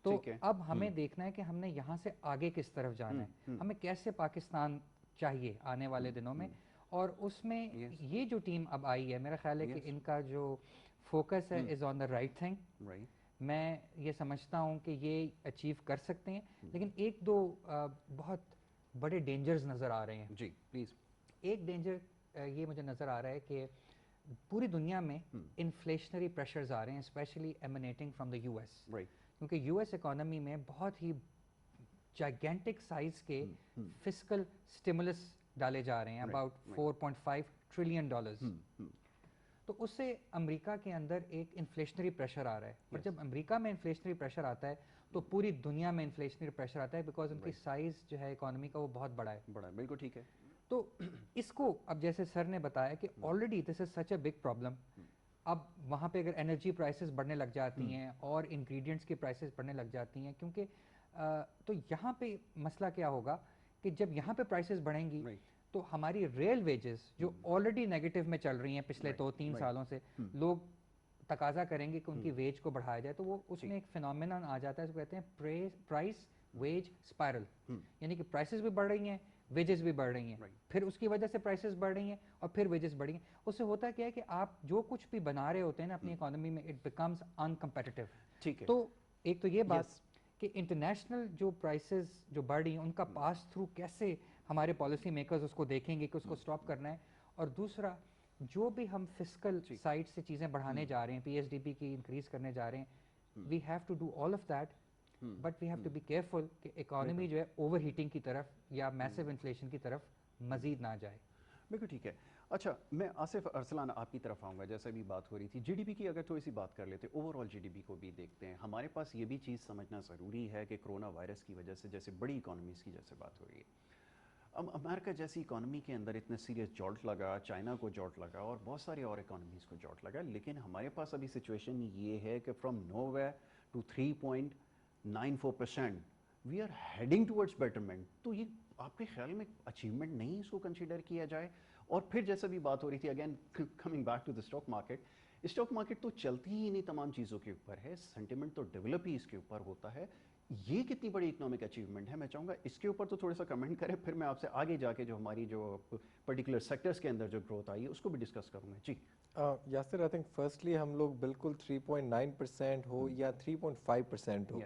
تو اب ہمیں دیکھنا ہے کہ ہم نے یہاں سے آگے کس طرف جانا ہے, ہمیں کیسے پاکستان چاہیے آنے والے دنوں میں. اور اس میں یہ جو ٹیم اب آئی ہے, میرا خیال ہے کہ ان کا جو فوکس ہے از آن دا رائٹ تھنگ. میں یہ سمجھتا ہوں کہ یہ اچیو کر سکتے ہیں, لیکن ایک دو بہت بڑے ڈینجرز نظر آ رہے ہیں. جی پلیز. ایک ڈینجر یہ مجھے نظر آ رہا ہے کہ پوری دنیا میں انفلیشنری پریشرز آ رہے ہیں, especially emanating from the U S, کیونکہ یو ایس اکانومی میں بہت ہی جائگینٹک سائز کے فسکل اسٹیمولس ڈالے جا رہے ہیں, اباؤٹ $4.5 ٹریلین. تو اس سے امریکہ کے اندر ایک انفلیشنری پریشر آ رہا ہے، اور جب امریکہ میں انفلیشنری پریشر آتا ہے تو پوری دنیا میں انفلیشنری پریشر آتا ہے، بیکاز ان کی سائز جو ہے اکانومی کا وہ بہت بڑا ہے. بالکل ٹھیک ہے. تو اس کو اب جیسے سر نے بتایا کہ already this is such a big problem. اب وہاں پہ اگر انرجی پرائسز بڑھنے لگ جاتی ہیں اور انگریڈینٹس کی پرائسز بڑھنے لگ جاتی ہیں، کیونکہ تو یہاں پہ مسئلہ کیا ہوگا کہ جب یہاں پہ پرائسز بڑھیں گی تو ہماری ریل ویجز جو آلریڈی نیگیٹو میں چل رہی ہیں پچھلے 2-3 سالوں سے، لوگ تقاضا کریں گے کہ ان کی ویج کو بڑھایا جائے. تو وہ اس میں ایک فینومینن آ جاتا ہے جو کہتے ہیں پرائس ویج اسپائرل، یعنی کہ پرائسز بھی بڑھ رہی ہیں، ویجز بھی بڑھ رہی ہیں، پھر اس کی وجہ سے پرائسز بڑھ رہی ہیں اور پھر ویجز بڑھ رہی ہیں. اس سے ہوتا کیا ہے کہ آپ جو کچھ بھی بنا رہے ہوتے ہیں نا اپنی اکانومی میں، اٹ بیکمز ان کمپیٹیٹیو. تو ایک تو یہ بات کہ انٹرنیشنل جو پرائسز جو بڑھ رہی ہیں ان کا پاس تھرو کیسے ہمارے پالیسی میکرز اس کو دیکھیں گے کہ اس کو اسٹاپ کرنا ہے. اور دوسرا جو بھی ہم فسکل سائڈ سے چیزیں بڑھانے جا رہے ہیں، پی ایس ڈی پی کی انکریز کرنے جا رہے ہیں، we have to do all of that, but we have to be careful کہ اکانومی جو ہے اوور ہیٹنگ کی طرف یا میسو انفلیشن کی طرف مزید نہ جائے. بالکل ٹھیک ہے. اچھا، میں آصف ارسلان آپ کی طرف آؤں گا. جیسے بھی بات ہو رہی تھی جی ڈی پی کی، اگر تھوڑی سی بات کر لیتے اوور آل جی ڈی پی کو بھی دیکھتے ہیں. ہمارے پاس یہ بھی چیز سمجھنا ضروری ہے کہ کرونا وائرس کی وجہ سے جیسے بڑی اکانومیز کی جیسے بات ہو رہی ہے، اب امریکہ جیسی اکانومی کے اندر اتنے سیریس جولٹ لگا، چائنا کو جولٹ لگا اور بہت ساری اور اکانومیز کو جولٹ لگا، لیکن ہمارے پاس ابھی سچویشن یہ ہے کہ from no where to 3.94% we are heading towards betterment. تو یہ آپ کے خیال میں اچیومنٹ نہیں اس کو کنسیڈر کیا جائے؟ اور پھر جیسے بھی بات ہو رہی تھی again coming back to the stock market تو چلتی ہی نہیں تمام چیزوں کے اوپر ہے، سینٹیمنٹ تو ڈیولپ ہی اس کے اوپر ہوتا ہے. یہ کتنی بڑی اکنامک اچیومنٹ ہے؟ میں چاہوں گا اس کے اوپر تو تھوڑا سا کمنٹ کریں، پھر میں آپ سے آگے جا کے جو ہماری جو پرٹیکولر سیکٹرز کے اندر جو گروتھ آئی ہے اس کو بھی ڈسکس کروں گا. جی یاسر، آئی تھنک فرسٹلی ہم لوگ بالکل 3.9% ہو یا 3.5% ہو،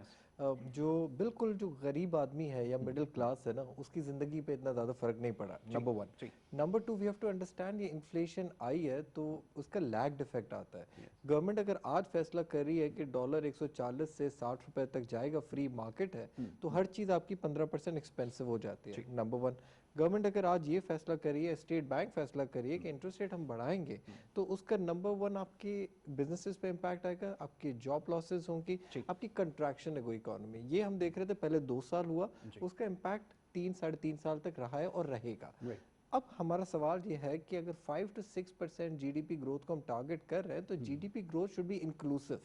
جو بالکل جو غریب آدمی ہے یا مڈل کلاس ہے نا، اس کی زندگی پہ اتنا زیادہ فرق نہیں پڑا. Number 1. Number 2، we have to understand یہ انفلیشن آئی ہے تو اس کا لیگڈ افیکٹ آتا ہے. گورنمنٹ اگر آج فیصلہ کر رہی ہے کہ ڈالر 140 سے 60 روپے تک جائے گا، فری مارکیٹ ہے، تو ہر چیز آپ کی 15% ایکسپینسو ہو جاتی ہے. نمبر 1. گورنمنٹ اگر آج یہ فیصلہ کریے، اسٹیٹ بینک فیصلہ کریے کہ انٹرسٹ ریٹ ہم بڑھائیں گے، تو اس کا نمبر 1 آپ کی بزنسز پہ امپیکٹ آئے گا، آپ کی جاب لاسز ہوں گی، آپ کی کنٹریکشن ہے کوئی اکانومی. یہ ہم دیکھ رہے تھے پہلے 2 سال ہوا، اس کا امپیکٹ 3-3.5 سال تک رہا ہے اور رہے گا. اب ہمارا سوال یہ ہے کہ اگر 5 to 6% G D P growth کو ہم ٹارگٹ کر رہے ہیں تو G D P growth should be inclusive.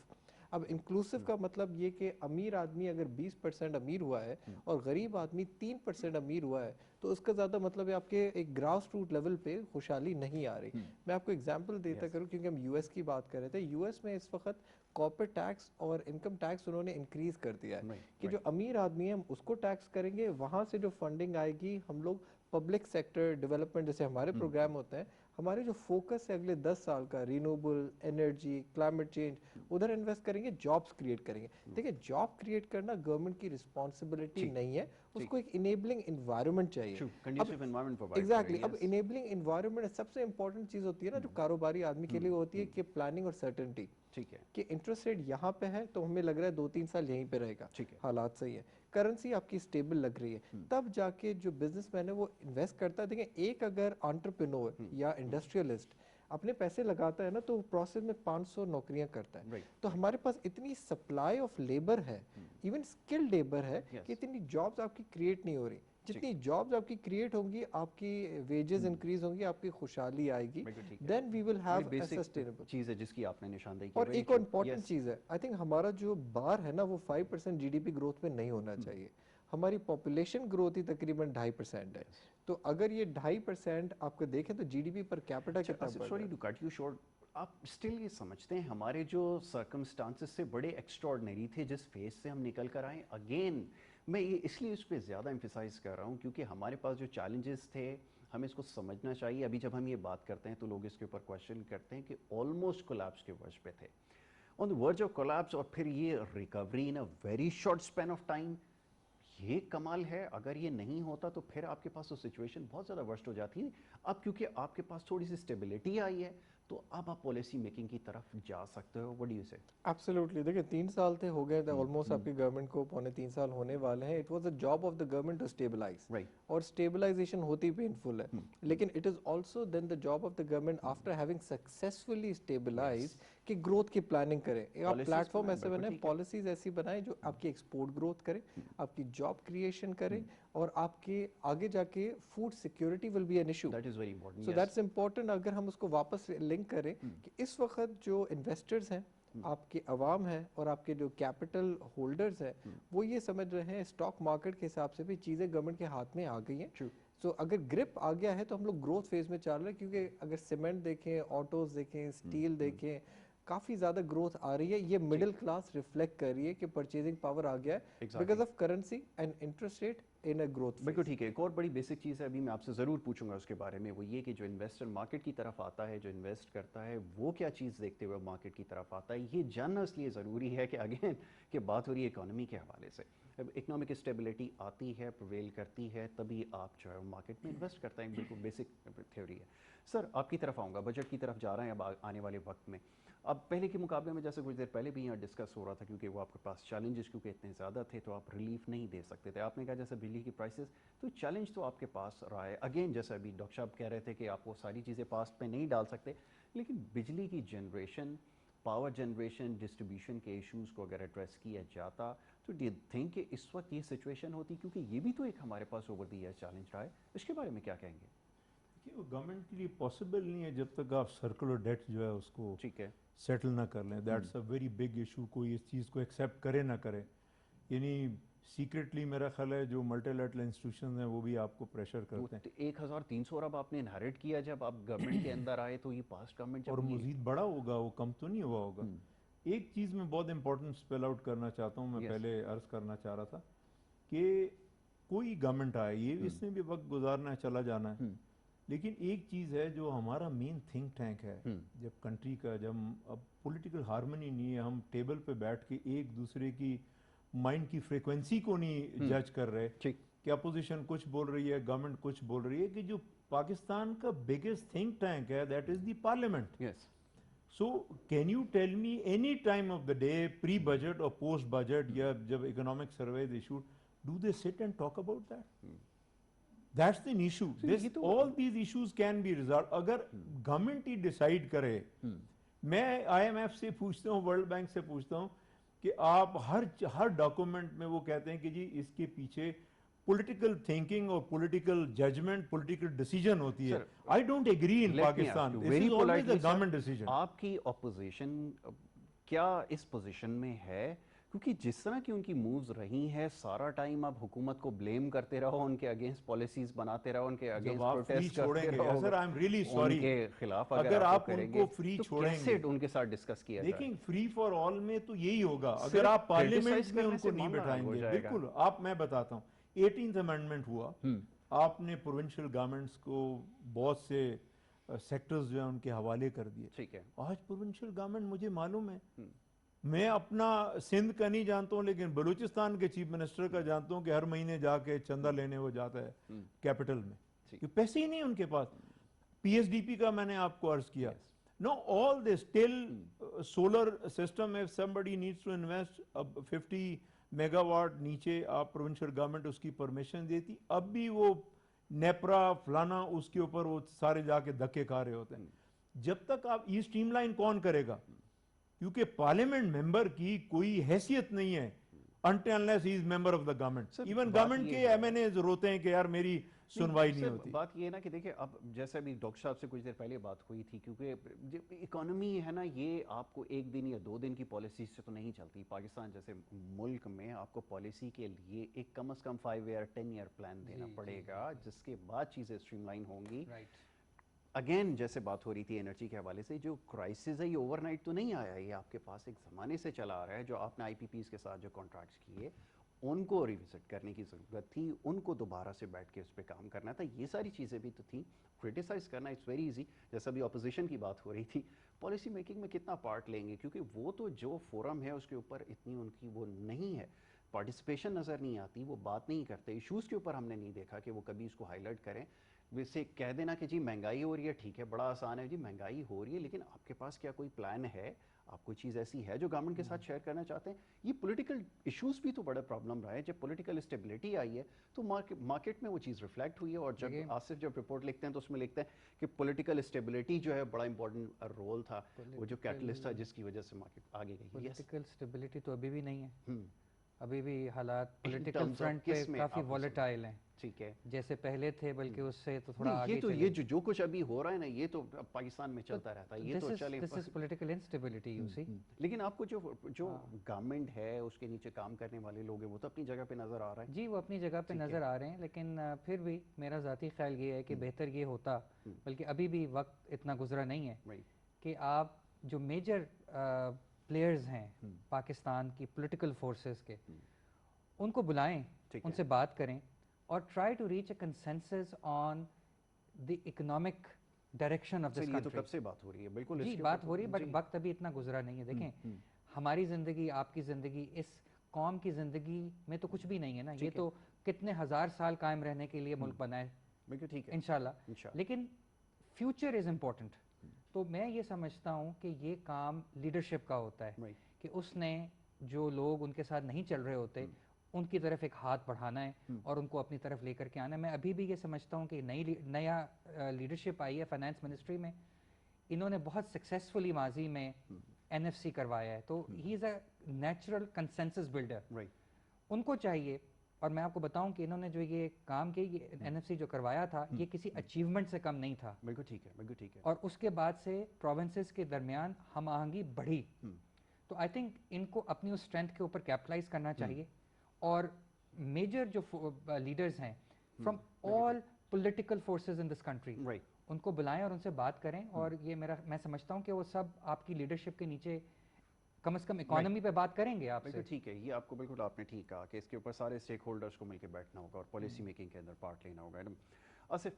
اب انکلوسیو کا مطلب یہ کہ امیر آدمی اگر 20% امیر ہوا ہے اور غریب آدمی 3% امیر ہوا ہے، تو اس کا زیادہ مطلب ہے آپ کے ایک گراس روٹ لیول پہ خوشحالی نہیں آ رہی. میں آپ کو ایگزامپل دیتا کروں کیونکہ ہم یو ایس کی بات کر رہے تھے. یو ایس میں اس وقت کارپوریٹ ٹیکس اور انکم ٹیکس انہوں نے انکریز کر دیا ہے کہ جو امیر آدمی ہے ہم اس کو ٹیکس کریں گے، وہاں سے جو فنڈنگ آئے گی ہم لوگ پبلک سیکٹر ڈیولپمنٹ جیسے ہمارے پروگرام ہوتے ہیں، ہمارے جو فوکس ہے اگلے 10 سال کا رینیوبل انرجی، کلائمیٹ چینج، ادھر انویسٹ کریں گے، جابس کریٹ کریں گے. دیکھیں جاب کریٹ کرنا گورنمنٹ کی رسپانسبلٹی نہیں ہے، اس کو ایک انیبلنگ انوائرمنٹ چاہیے. ایگزیکٹلی. اب انیبلنگ انوائرمنٹ سب سے امپورٹنٹ چیز ہوتی ہے نا جو کاروباری آدمی کے لیے ہوتی ہے کہ پلاننگ اور سرٹنٹی. ٹھیک ہے کہ انٹرسٹ ریٹ یہاں پہ ہے تو ہمیں لگ رہا ہے 2-3 سال یہیں پہ رہے گا، حالات صحیح ہے، کرنسی آپ کی اسٹیبل لگ رہی ہے، تب جا کے جو بزنس مین ہے وہ انویسٹ کرتا ہے. دیکھیں ایک اگر انٹرپرینور یا انڈسٹریلسٹ اپنے پیسے لگاتا ہے نا تو پروسیس میں 500 نوکریاں کرتا ہے. تو ہمارے پاس اتنی سپلائی آف لیبر ہے، ایون اسکلڈ لیبر ہے، کہ اتنی جابس آپ کی کریٹ نہیں ہو رہی. جتنی جابس آپ کی کریٹ ہوں گی، آپ کی ویجز انکریز ہوں گی، آپ کی خوشحالی آئے گی، دین وی ول ہیو اے سسٹینیبل چیز ہے جس کی آپ نے نشاندہی کی. اور ایک اور امپورٹنٹ چیز ہے، آئی تھنک ہمارا جو بار ہے نا وہ 5% جی ڈی پی گروتھ میں نہیں ہونا چاہیے. ہماری پاپولیشن گروتھ ہی تقریباً 2.5% ہے. تو اگر یہ 2.5% آپ کو دیکھیں تو جی ڈی پی پر کیپٹا کتنا بڑھ رہا ہے. Sorry to cut you short, آپ اسٹل یہ سمجھتے ہیں ہمارے جو سرکمسٹانسز سے بڑے ایکسٹراڈنری تھے جس فیز سے ہم نکل کر آئیں؟ اگین میں یہ اس لیے اس پہ زیادہ ایمفیسائز کر رہا ہوں کیونکہ ہمارے پاس جو چیلنجز تھے ہمیں اس کو سمجھنا چاہیے. ابھی جب ہم یہ بات کرتے ہیں تو لوگ اس کے اوپر کویشچن کرتے ہیں کہ آلموسٹ کولیپس کے ورج پہ تھے، آن دی ورج آف کولیپس، اور پھر یہ recovery in a very short span of time. یہ کمال ہے. اگر یہ نہیں ہوتا تو پھر آپ کے پاس تو سچویشن بہت زیادہ ورسٹ ہو جاتی ہے. اب کیونکہ آپ کے پاس تھوڑی سی اسٹیبلٹی آئی ہے تو اب آپ پالیسی میکنگ کی طرف جا سکتے ہو. وٹ ڈو یو سے؟ ایبسلیوٹلی. دیکھیں 3 سال تھے ہو گئے تھے آلموسٹ آپ کی گورنمنٹ کو, 2.25 سال ہونے والے ہیں. It was a job of the government to stabilize, اور اسٹیبلائزیشن ہوتی پینفل ہے, لیکن it is also then the job of the government after having successfully stabilize کہ گروتھ کی پلاننگ کریں. آپ پلیٹ فارم ایسے بنائیں, پالیسیز ایسی بنائیں جو آپ کی ایکسپورٹ گروتھ کرے, آپ کی جاب کریشن کرے, اور آپ کے آگے جا کے food security will be an issue. That is very important. So that's important. اگر ہم اس کو واپس لنک کریں کہ اس وقت جو انویسٹرز ہیں, آپ کے عوام ہیں, اور آپ کے جو کیپٹل ہولڈرز ہیں, وہ یہ سمجھ رہے ہیں اسٹاک مارکیٹ کے حساب سے بھی چیزیں گورنمنٹ کے ہاتھ میں آ گئی ہیں. سو اگر گرپ آ گیا ہے تو ہم لوگ گروتھ فیز میں چل رہے ہیں, کیونکہ اگر سیمنٹ دیکھیں, آٹوز دیکھیں, اسٹیل دیکھیں, کافی زیادہ گروتھ آ رہی ہے. یہ مڈل کلاس ریفلیکٹ کر رہی ہے کہ پرچیزنگ پاور آ گیا ہے because of currency and interest rate in a growth. بالکل ٹھیک ہے. ایک اور بڑی بیسک چیز ہے, ابھی میں آپ سے ضرور پوچھوں گا اس کے بارے میں, وہ یہ کہ جو انویسٹر مارکیٹ کی طرف آتا ہے, جو انویسٹ کرتا ہے, وہ کیا چیز دیکھتے ہوئے مارکیٹ کی طرف آتا ہے. یہ جاننا اس لیے ضروری ہے کہ اگین کہ بات ہو رہی ہے اکانومی کے حوالے سے. اکنامک اسٹیبلٹی آتی ہے, پرویل کرتی ہے, تبھی آپ جو ہے مارکیٹ میں انویسٹ کرتے ہیں. بالکل بیسک تھیوری ہے. سر آپ کی طرف آؤں گا, بجٹ کی طرف جا رہے ہیں اب آنے والے وقت میں. اب پہلے کے مقابلے میں جیسے کچھ دیر پہلے بھی یہاں ڈسکس ہو رہا تھا, کیونکہ وہ آپ کے پاس چیلنجز کیونکہ اتنے زیادہ تھے تو آپ ریلیف نہیں دے سکتے تھے. آپ نے کہا جیسے بجلی کی پرائسز, تو چیلنج تو آپ کے پاس رہا ہے. اگین جیسے ابھی ڈاکٹر صاحب کہہ رہے تھے کہ آپ وہ ساری چیزیں پاسٹ پہ نہیں ڈال سکتے, لیکن بجلی کی جنریشن, پاور جنریشن, ڈسٹریبیوشن کے ایشوز کو اگر ایڈریس کیا جاتا تو ڈو یو تھنک کہ اس وقت یہ سچویشن ہوتی, کیونکہ یہ بھی تو ایک ہمارے پاس اوور دی ایئر چیلنج رہا ہے. اس کے بارے میں کیا کہیں گے؟ وہ گورنمنٹ کے لیے پاسبل نہیں ہے جب تک آپ سرکولر ڈیٹ جو ہے اس کو ٹھیک ہے سیٹل نہ کر لیں. That's a very big issue. کوئی اس چیز کو ایکسیپٹ کرے نہ کرے, یعنی سیکریٹلی میرا خیال ہے جو ملٹی لیٹرل انسٹیٹیوشنز ہیں وہ بھی آپ کو پریشر کرتے ہیں. 1300 ارب آپ نے انہیرٹ کیا جب آپ گورنمنٹ کے اندر آئے, تو یہ پاسٹ گورنمنٹ اور مزید بڑا ہوگا, وہ کم تو نہیں ہوا ہوگا. ایک چیز میں بہت امپورٹنٹ اسپیل آؤٹ کرنا چاہتا ہوں, میں پہلے عرض کرنا چاہ رہا تھا کہ کوئی گورنمنٹ آئے, یہ اس نے بھی وقت گزارنا ہے, چلا جانا ہے, لیکن ایک چیز ہے جو ہمارا مین تھنک ٹینک ہے جب کنٹری کا, جب اب پولیٹیکل ہارمنی نہیں ہے, ہم ٹیبل پہ بیٹھ کے ایک دوسرے کی مائنڈ کی فریکوینسی کو نہیں جج کر رہے کہ اپوزیشن کچھ بول رہی ہے, گورنمنٹ کچھ بول رہی ہے, کہ جو پاکستان کا بگیسٹ تھنک ٹینک ہے that is the parliament. So can you tell me any time of the day, pre budget اور پوسٹ بجٹ, یا جب economic survey issued, do they sit and talk about that? That's the issue. All these issues can be resolved. اگر government ہی decide کرے, میں I am F سے پوچھتا ہوں, world bank سے پوچھتا ہوں کہ آپ ہر ڈاکومنٹ میں وہ کہتے ہیں کہ جی اس کے پیچھے پولیٹیکل تھنکنگ اور پولیٹیکل ججمنٹ, پولیٹیکل ڈیسیجن ہوتی ہے. I don't agree in Pakistan. This is always a government decision. آپ کی اپوزیشن کیا اس پوزیشن میں ہے, کیونکہ جس طرح کی ان کی مووز رہی ہیں, سارا ٹائم آپ حکومت کو بلیم کرتے رہو, ان کے اگینسٹ پالیسیز بناتے رہو, ان کے اگینسٹ پروٹیسٹ کرتے رہو, sir I am really in sorry کے خلاف اگر آپ ان کو فری تو چھوڑیں کیسے گے, ان کے ساتھ ڈسکس کیا جائے. لیکن فری فار آل میں تو یہی ہوگا اگر آپ پارلیمنٹ میں ان کو نہیں بٹھائیں گے. بالکل, آپ میں بتاتا ہوں, 18th امینڈمنٹ ہوا, آپ نے پروونشل گورنمنٹس کو بہت سے سیکٹرز جو ہیں ان کے حوالے کر دیے. ٹھیک ہے, آج پروونشل گورنمنٹ, مجھے معلوم ہے, میں اپنا سندھ کا نہیں جانتا ہوں لیکن بلوچستان کے چیف منسٹر کا جانتا ہوں کہ ہر مہینے جا کے چندہ لینے وہ جاتا ہے کیپٹل میں, کہ پیسے ہی نہیں ان کے پاس. پی ایس ڈی پی کا میں نے آپ کو عرض کیا. No, all this till solar system, if somebody needs to invest 50 megawatt نیچے, آپ پروونشل گورنمنٹ اس کی پرمیشن دیتی, اب بھی وہ نیپرا فلانا اس کے اوپر وہ سارے جا کے دھکے کھا رہے ہوتے ہیں. جب تک آپ یہ اسٹریم لائن کون کرے گا, کیونکہ پارلیمنٹ ممبر کی کوئی حیثیت نہیں ہے until unless he is member of the government. Even government کے ایم این ایز روتے ہیں کہ یار میری سنوائی نہیں ہوتی. بات یہ ہے نا کہ دیکھیں, اب جیسے ابھی ڈاکٹر صاحب سے کچھ دیر پہلے بات ہوئی تھی, کیونکہ اکانومی ہے نا, یہ آپ کو ایک دن یا 2 دن کی پالیسی سے تو نہیں چلتی. پاکستان جیسے ملک میں آپ کو پالیسی کے لیے ایک کم از کم 5 ایئر 10 ایئر پلان دینا پڑے گا, جس کے بعد چیزیں اسٹریم لائن ہوں گی. اگین جیسے بات ہو رہی تھی انرجی کے حوالے سے, جو کرائسس ہے یہ اوور نائٹ تو نہیں آیا, یہ آپ کے پاس ایک زمانے سے چلا آ رہا ہے. جو آپ نے آئی پی پیز کے ساتھ جو کانٹریکٹس کیے, ان کو ریوزٹ کرنے کی ضرورت تھی, ان کو دوبارہ سے بیٹھ کے اس پہ کام کرنا تھا. یہ ساری چیزیں بھی تو تھیں. کرٹیسائز کرنا اٹس ویری ایزی, جیسا بھی اپوزیشن کی بات ہو رہی تھی, پالیسی میکنگ میں کتنا پارٹ لیں گے, کیونکہ وہ تو جو فورم ہے اس کے اوپر اتنی ان کی وہ نہیں ہے, پارٹیسپیشن نظر نہیں آتی, وہ بات نہیں کرتے, ایشوز کے اوپر ہم نے نہیں دیکھا کہ وہ کبھی اس کو ہائی لائٹ کریں. वैसे कह देना कि जी महंगाई हो रही है, ठीक है, बड़ा आसान है जी, महंगाई हो रही है, लेकिन आपके पास क्या कोई प्लान है, आप कोई चीज़ ऐसी है जो गवर्नमेंट के साथ शेयर करना चाहते हैं? ये पॉलिटिकल इश्यूज भी तो बड़ा प्रॉब्लम रहा है। जब पॉलिटिकल स्टेबिलिटी आई है तो मार्केट में वो चीज़ रिफ्लेक्ट हुई है, और जब आसिफ जब रिपोर्ट लिखते हैं तो उसमें लिखते हैं कि पॉलिटिकल स्टेबिलिटी जो है बड़ा इंपॉर्टेंट रोल था, वो जो कैटलिस्ट था जिसकी वजह से मार्केट आगे गई। पॉलिटिकल स्टेबिलिटी तो अभी भी नहीं है, अभी भी हालात पॉलिटिकल फ्रंट पे काफ़ी वॉलेटाइल हैं। ठीक है, जैसे पहले थे, बल्कि उससे तो थोड़ा आगे ये तो चले। ये जो कुछ अभी हो रहा है ना, ये तो पाकिस्तान में चलता रहता है, ये तो चले। This is political instability, you see. लेकिन आपको जो गवर्नमेंट है उसके नीचे काम करने वाले लोग हैं, वो तो अपनी जगह पे नजर आ रहा है। जी, वो अपनी जगह पे नज़र आ रहे हैं, लेकिन फिर भी मेरा ज़ाती ख्याल ये है कि बेहतर ये होता, बल्कि अभी भी वक्त इतना गुजरा नहीं है कि आप जो मेजर प्लेयर्स हैं पाकिस्तान की पॉलिटिकल फोर्सेस के, उनको बुलाएं, उनसे बात करें और try to reach a consensus on the economic direction of this country. तो कब से बात हो रही है? बिल्कुल जी, बात हो रही है, बट वक्त अभी इतना गुजरा नहीं है। देखें, हमारी ज़िंदगी, आपकी ज़िंदगी, इस कौम की ज़िंदगी में तो कुछ भी नहीं है ना। ये तो कितने हज़ार साल कायम रहने के लिए मुल्क बना है, बिल्कुल ठीक है, इंशाल्लाह। लेकिन फ्यूचर इज़ इम्पोर्टेंट। तो मैं ये समझता हूँ कि ये काम लीडरशिप का होता है कि उसने जो लोग उनके साथ नहीं चल रहे होते उनकी तरफ एक हाथ बढ़ाना है और उनको अपनी तरफ लेकर के आना है। मैं अभी भी ये समझता हूँ कि नया लीडरशिप आई है फाइनेंस मिनिस्ट्री में, इन्होंने बहुत सक्सेसफुली माजी में NFC करवाया है, तो he is a natural consensus builder. उनको चाहिए, और मैं आपको बताऊं कि इन्होंने जो ये काम किया, ये NFC जो करवाया था, ये किसी अचीवमेंट से कम नहीं था। बिल्कुल ठीक है, बिल्कुल ठीक है। और उसके बाद से प्रोविंसेस के दरमियान हम आहंगी बढ़ी। तो आई थिंक इनको अपनी उस स्ट्रेंथ के ऊपर कैपिटलाइज करना चाहिए, और मेजर जो लीडर्स हैं from all political forces in this country, उनको बुलाएं और उनसे बात करें। और ये मैं समझता हूँ कि वो सब आपकी लीडरशिप के नीचे कम से कम इकोनॉमी पे बात करेंगे आपसे। बिल्कुल ठीक है, ये आपको बिल्कुल आपने ठीक कहा कि इसके ऊपर सारे स्टेक होल्डर्स को मिलकर बैठना होगा और पॉलिसी मेकिंग के अंदर पार्ट लेना होगा। आसिफ,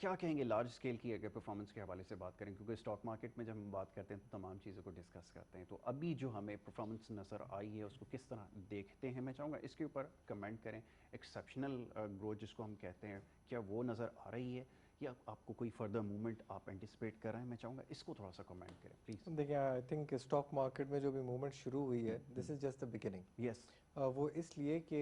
क्या कहेंगे लार्ज स्केल की अगर परफॉर्मेंस के हवाले से बात करें, क्योंकि स्टॉक मार्केट में जब हम बात करते हैं तो तमाम चीज़ों को डिस्कस करते हैं, तो अभी जो हमें परफॉर्मेंस नज़र आई है उसको किस तरह देखते हैं? मैं चाहूँगा इसके ऊपर कमेंट करें। एक्सेप्शनल ग्रोथ जिसको हम कहते हैं, क्या वो नज़र आ रही है या आपको कोई फर्दर मूवमेंट आप एंटिसिपेट कर रहे हैं? मैं चाहूँगा इसको थोड़ा सा कमेंट करें प्लीज़। देखिए, आई थिंक स्टॉक मार्केट में जो भी मूवमेंट शुरू हुई है, this is just the beginning. Yes, वो इसलिए कि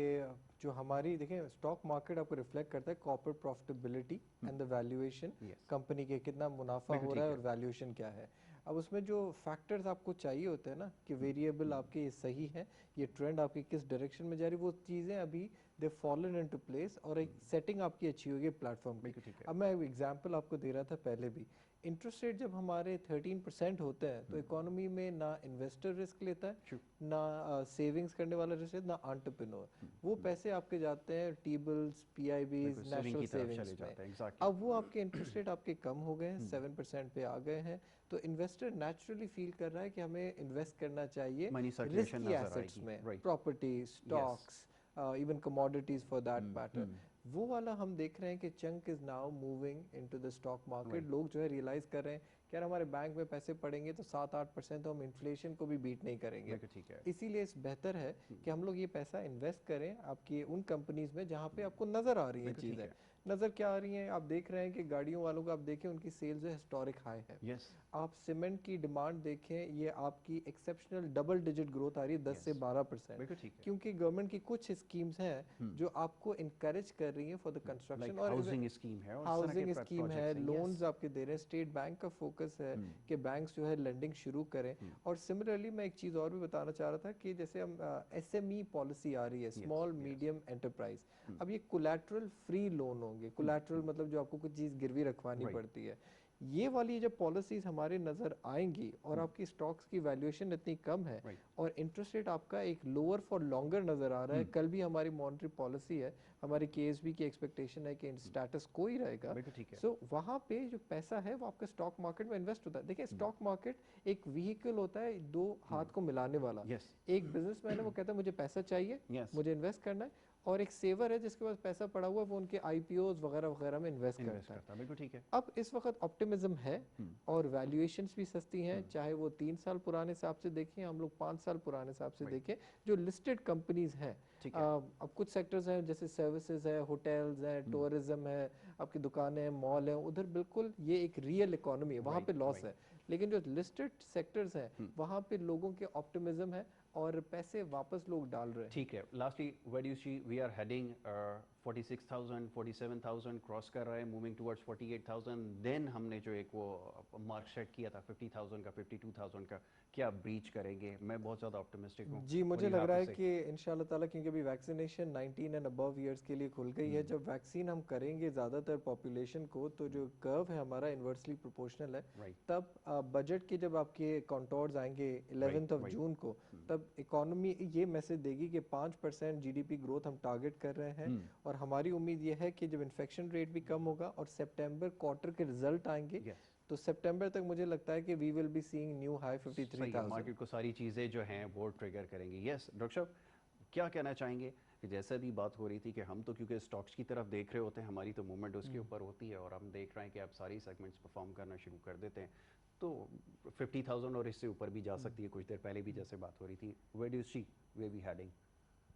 जो हमारी, देखें, स्टॉक मार्केट आपको रिफ्लेक्ट करता है corporate profitability and the valuation, company के कितना मुनाफा हो रहा है और वैल्यूएशन क्या है। अब उसमें जो फैक्टर्स आपको चाहिए होते हैं ना, कि वेरिएबल आपके सही है, ये ट्रेंड आपकी किस डायरेक्शन में जा रही है, वो चीज़ें अभी दे फॉलन इनटू प्लेस और एक सेटिंग आपकी अच्छी होगी प्लेटफॉर्म की। अब मैं एग्जांपल आपको दे रहा था पहले भी, इंटरेस्ट रेट जब हमारे 13% होते हैं तो इकोनॉमी में ना इन्वेस्टर रिस्क लेता है, ना सेविंग्स करने वाला रिस्क लेता है, ना एंटरप्रेन्योर। वो पैसे आपके जाते हैं T bills, PIBs, national savings में। अब वो आपके इंटरेस्ट रेट आपके कम हो गए हैं, 7% पे आ गए हैं, तो इन्वेस्टर नेचुरली फील कर रहा है कि हमें इन्वेस्ट करना चाहिए रिस्की एसेट्स में, property, stocks, even commodities for that matter. वो वाला हम देख रहे हैं कि chunk is now moving into the stock market. लोग जो है रियलाइज कर रहे हैं कि यार हमारे बैंक में पैसे पड़ेंगे तो 7-8% तो हम इन्फ्लेशन को भी बीट नहीं करेंगे। इसीलिए बेहतर है कि हम लोग ये पैसा इन्वेस्ट करें आपकी उन कंपनीज में जहाँ पे आपको नजर आ रही है चीजें। नजर क्या आ रही हैं? आप देख रहे हैं कि गाड़ियों वालों को आप देखें, उनकी सेल्स जो हिस्टोरिक हाई है। आप सीमेंट की डिमांड देखें, ये आपकी एक्सेप्शनल डबल डिजिट ग्रोथ आ रही है, 10 से 12%, क्योंकि गवर्नमेंट की कुछ स्कीम्स हैं जो आपको इनकरेज कर रही हैं फॉर द कंस्ट्रक्शन। और हाउसिंग स्कीम है, लोन्स आपके दे रहे हैं। स्टेट बैंक का फोकस है कि बैंक्स जो है लेंडिंग शुरू करें। और सिमिलरली मैं एक चीज़ और भी बताना चाह रहा था कि जैसे हम SME पॉलिसी आ रही है, स्मॉल मीडियम एंटरप्राइज। अब ये कोलैटरल फ्री लोन होंगे। कोलैटरल मतलब जो आपको कुछ चीज़ गिरवी रखवानी पड़ती है। ये वाली जब पॉलिसीज हमारे नजर आएंगी और आपकी स्टॉक्स की वैल्यूएशन इतनी कम है और इंटरेस्ट रेट आपका एक लोअर फॉर लॉन्गर नजर आ रहा है। कल भी हमारी मॉनेटरी पॉलिसी है, हमारी KSB की एक्सपेक्टेशन है कि स्टेटस को ही रहेगा। सो वहाँ पे जो पैसा है वो आपके स्टॉक मार्केट में इन्वेस्ट होता है। देखिए, स्टॉक मार्केट एक व्हीकल होता है दो हाथ को मिलाने वाला। एक बिजनेसमैन है, वो कहता है मुझे पैसा चाहिए, मुझे इन्वेस्ट करना है, और एक सेवर है जिसके पास पैसा पड़ा हुआ है, वो उनके IPOs वगैरह वगैरह में इन्वेस्ट करता है। बिल्कुल ठीक है। अब इस वक्त ऑप्टिमिज्म ऑप्टिमिज्म है और वैल्यूएशंस भी सस्ती हैं, चाहे वो 3 साल पुराने हिसाब से देखें, हम लोग 5 साल पुराने हिसाब से देखें, जो लिस्टेड कंपनीज हैं। अब कुछ सेक्टर्स हैं जैसे सर्विसेज है, होटल्स है, टूरिज्म है, आपकी दुकानें हैं, मॉल हैं, उधर बिल्कुल ये एक रियल इकोनॉमी है, वहाँ पे लॉस है। लेकिन जो लिस्टेड सेक्टर्स हैं वहाँ पे लोगों के ऑप्टिमिज्म है और पैसे वापस लोग डाल रहे हैं। ठीक है, lastly where do you see we are heading 46,000 47,000 cross कर रहे हैं, मूविंग टुवर्ड्स 48,000, देन हमने जो एक वो मार्क सेट किया था 50,000 का, 52,000 का, क्या ब्रीच करेंगे? मैं बहुत ज़्यादा ऑप्टिमिस्टिक हूँ जी, मुझे लग रहा है कि इंशाल्लाह ताला, क्योंकि अभी वैक्सीनेशन 19 एंड अबव ईयर्स के लिए खुल गई है, जब वैक्सीन हम करेंगे ज़्यादातर पॉपुलेशन को, तो जो कर्व है हमारा इन्वर्सली प्रोपोर्शनल है, तब बजट के जब आपके कॉन्टोर्स आएंगे 11th ऑफ जून को, तब इकोनॉमी ये मैसेज देगी कि 5% जीडीपी ग्रोथ हम टारगेट कर रहे हैं, और हमारी उम्मीद ये है कि जब इन्फेक्शन रेट भी कम होगा और सितंबर क्वार्टर के रिजल्ट आएंगे, तो सितंबर तक मुझे लगता है कि we will be seeing new high 53,000। Market को सारी चीज़ें जो हैं वो ट्रिगर करेंगी। यस डॉक्टर साहब, क्या कहना चाहेंगे कि जैसे भी बात हो रही थी कि हम तो क्योंकि स्टॉक्स की तरफ देख रहे होते हैं, हमारी तो मूवमेंट उसके ऊपर होती है, और हम देख रहे हैं कि आप सारी सेगमेंट्स परफॉर्म करना शुरू कर देते हैं, तो 50,000 और इससे ऊपर भी जा सकती है। कुछ देर पहले भी जैसे बात हो रही थी, where do you see way we heading?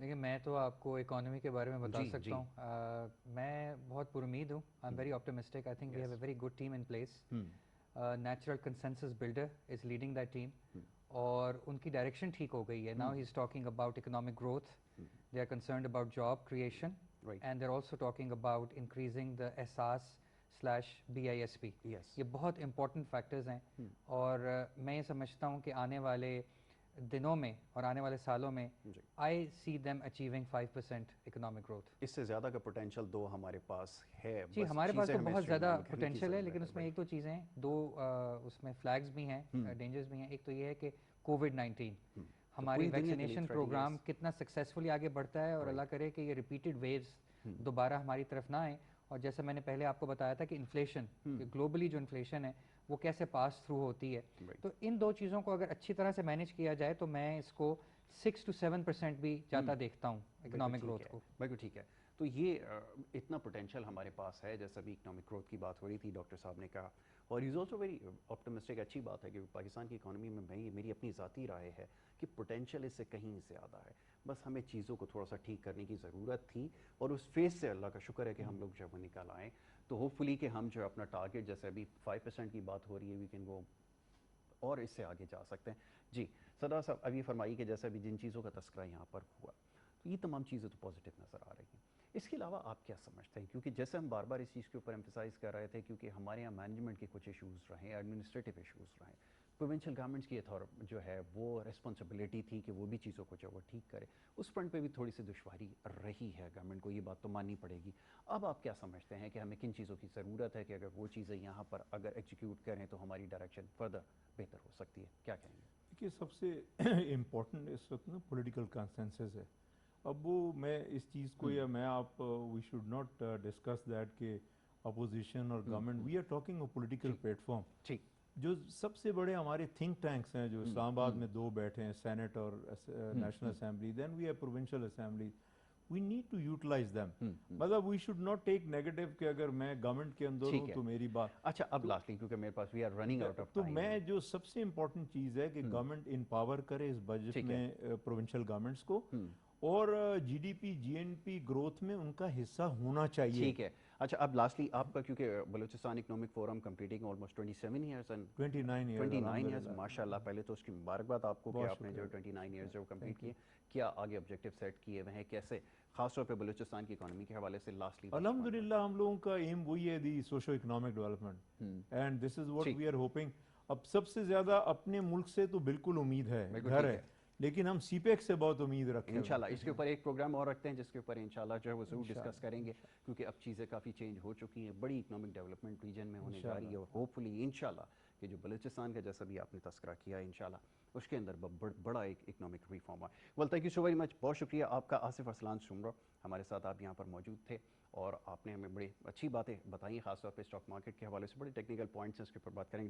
देखिए, मैं तो आपको इकोनॉमी के बारे में बता सकता हूँ। मैं बहुत पुरुमीद हूँ, I am very optimistic, I think we have a very good team in place, natural consensus builder is leading that team, और उनकी डायरेक्शन ठीक हो गई है। Now he is talking about economic growth, they are concerned about job creation, and they are also talking about increasing the SARS/BISP। ये बहुत important factors हैं, और मैं ये समझता हूँ कि आने वाले दिनों में और आने वाले सालों में I see them achieving 5% economic growth. इससे ज़्यादा का पोटेंशियल दो हमारे पास है। जी, हमारे पास तो बहुत ज़्यादा पोटेंशियल है, लेकिन उसमें एक दो चीज़ें हैं, दो उसमें फ्लैग्स भी हैं, डेंजर्स भी हैं। एक तो ये है कि कोविड-19 हमारी वैक्सीनेशन प्रोग्राम कितना सक्सेसफुली आगे बढ़ता है, और अल्लाह करे कि ये रिपीटेड वेव्स दोबारा हमारी तरफ ना आए। और जैसे मैंने पहले आपको बताया था कि इन्फ्लेशन, ग्लोबली जो इन्फ्लेशन है वो कैसे पास थ्रू होती है, तो इन दो चीज़ों को अगर अच्छी तरह से मैनेज किया जाए तो मैं इसको 6 to 7% भी जाता देखता हूँ इकोनॉमिक ग्रोथ को। बिल्कुल ठीक है, तो ये इतना पोटेंशियल हमारे पास है। जैसे अभी इकोनॉमिक ग्रोथ की बात हो रही थी, डॉक्टर साहब ने कहा, और इज़ ऑल्सो वेरी ऑप्टिमिस्टिक। अच्छी बात है कि पाकिस्तान की इकोनॉमी में मेरी अपनी ज़ाती राय है कि पोटेंशियल इससे कहीं ज़्यादा है, बस हमें चीज़ों को थोड़ा सा ठीक करने की ज़रूरत थी, और उस फेज़ से अल्लाह का शुक्र है कि हम लोग जब वो निकल आएँ, तो होपफुली कि हम जो अपना टारगेट, जैसे अभी 5% की बात हो रही है, वी कैन गो और इससे आगे जा सकते हैं। जी सरदार साहब, अभी फरमाइए कि जैसे अभी जिन चीज़ों का तस्करा यहाँ पर हुआ, तो ये तमाम चीज़ें तो पॉजिटिव नज़र आ रही हैं। इसके अलावा आप क्या समझते हैं? क्योंकि जैसे हम बार बार इस चीज़ के ऊपर एम्फसाइज़ कर रहे थे, क्योंकि हमारे यहाँ मैनेजमेंट के कुछ इशूज़ रहे, एडमिनिस्ट्रेटिव इशूज़ रहे, प्रोविंशियल गवर्नमेंट्स की जो है वो रिस्पॉन्सिबिलिटी थी कि वो भी चीज़ों को जो वो ठीक करे, उस फ्रंट पे भी थोड़ी सी दुश्वारी रही है गवर्नमेंट को, ये बात तो माननी पड़ेगी। अब आप क्या समझते हैं कि हमें किन चीज़ों की ज़रूरत है कि अगर वो चीज़ें यहाँ पर अगर एग्जीक्यूट करें तो हमारी डायरेक्शन फर्दर बेहतर हो सकती है? क्या कहेंगे? देखिए, सबसे इम्पोर्टेंट इस वक्त ना पॉलिटिकल कंसेंसस है। अब वो मैं इस चीज़ को, या मैं आप we should not discuss that कि अपोजिशन और government, we are talking a political platform. ठीक, जो सबसे बड़े हमारे थिंक टैंक्स हैं, जो इस्लामाबाद में दो बैठे हैं, सेनेट और national assembly, then we have provincial assembly, we need to utilise them. मतलब we should not take negative कि अगर मैं गवर्नमेंट के अंदर हूँ तो मेरी बात। अच्छा, अब लास्टली क्योंकि मेरे पास we are running out of तो टाइम, मैं जो सबसे इम्पोर्टेंट चीज़ है कि गवर्नमेंट इम्पावर करे इस बजट में प्रोविंशियल गवर्नमेंट्स को, और जीडीपी जीएनपी ग्रोथ में उनका हिस्सा होना चाहिए। ठीक है। अच्छा, अब लास्टली आपका, क्योंकि Balochistan economic forum completing almost 27 years and 29 years, माशाल्लाह, पहले तो उसकी मुबारकबाद आपको कि आपने जो 29 ईयर्स जो कंप्लीट किए। क्या आगे ऑब्जेक्टिव सेट किए हुए हैं, कैसे खासतौर पे बलूचिस्तान की इकोनॉमी के हवाले से? लास्टली अल्हम्दुलिल्लाह हम लोगों का एम वही है, the socio economic development, and this is what we are hoping. अब सबसे ज्यादा अपने मुल्क से तो बिल्कुल उम्मीद है, घर है, लेकिन हम सीपेक से बहुत उम्मीद रखते हैं इंशाल्लाह। इसके ऊपर एक प्रोग्राम और रखते हैं जिसके ऊपर इंशाल्लाह जो है वो जरूर डिस्कस करेंगे, क्योंकि अब चीज़ें काफ़ी चेंज हो चुकी हैं, बड़ी इकोनॉमिक डेवलपमेंट रीजन में होने जा रही है, और होपफुली इंशाल्लाह کہ جو بلوچستان کا جیسا بھی آپ نے تذکرہ کیا انشاءاللہ اس کے اندر بڑا ایک اکنامک ریفارم ہے. Well thank you so very much. بہت شکریہ آپ کا. آصف ارسلان سمرو ہمارے ساتھ آپ یہاں پر موجود تھے اور آپ نے ہمیں بڑی اچھی باتیں بتائیں, خاص طور پہ اسٹاک مارکیٹ کے حوالے سے بڑے ٹیکنیکل پوائنٹس ہیں, اس کے اوپر بات کریں گے.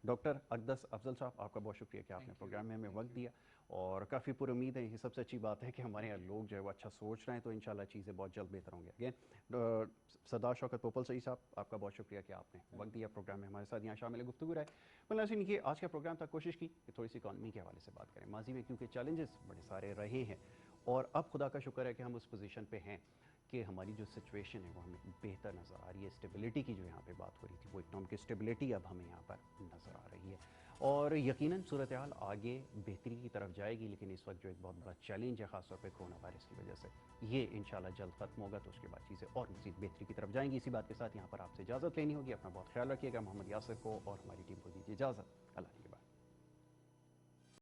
ڈاکٹر اقدس افضل صاحب, آپ کا بہت شکریہ کہ آپ نے پروگرام میں ہمیں وقت دیا, اور کافی پر امید ہے, یہ سب سے اچھی بات ہے کہ ہمارے یہاں لوگ جو ہے وہ اچھا سوچ رہے ہیں, تو انشاءاللہ چیزیں بہت جلد بہتر ہوں گی. اگین سردار شوکت پوپل سعید صاحب, آپ کا بہت شکریہ کہ آپ نے وقت دیا پروگرام میں ہمارے ساتھ یہاں شامل گفتگو رہے. ناظرین, یہ آج کا پروگرام تھا, کوشش کی کہ تھوڑی سی اکانومی کے حوالے سے بات کریں. ماضی میں کیونکہ چیلنجز بڑے سارے رہے ہیں, اور اب خدا کا شکر ہے کہ ہم اس پوزیشن پہ ہیں کہ ہماری جو سچویشن ہے وہ ہمیں بہتر نظر آ رہی ہے. اسٹیبلٹی کی جو یہاں پہ بات ہو رہی تھی, وہ اکنامک اسٹیبلٹی اب ہمیں یہاں پر نظر آ رہی ہے, اور یقیناً صورتحال آگے بہتری کی طرف جائے گی. لیکن اس وقت جو ایک بہت بڑا چیلنج ہے, خاص طور پہ کورونا وائرس کی وجہ سے, یہ انشاءاللہ جلد ختم ہوگا, تو اس کے بعد چیزیں اور مزید بہتری کی طرف جائیں گی. اسی بات کے ساتھ یہاں پر آپ سے اجازت لینی ہوگی. اپنا بہت خیال رکھیے گا. محمد یاسر کو اور ہماری ٹیم کو دیجیے اجازت. اللہ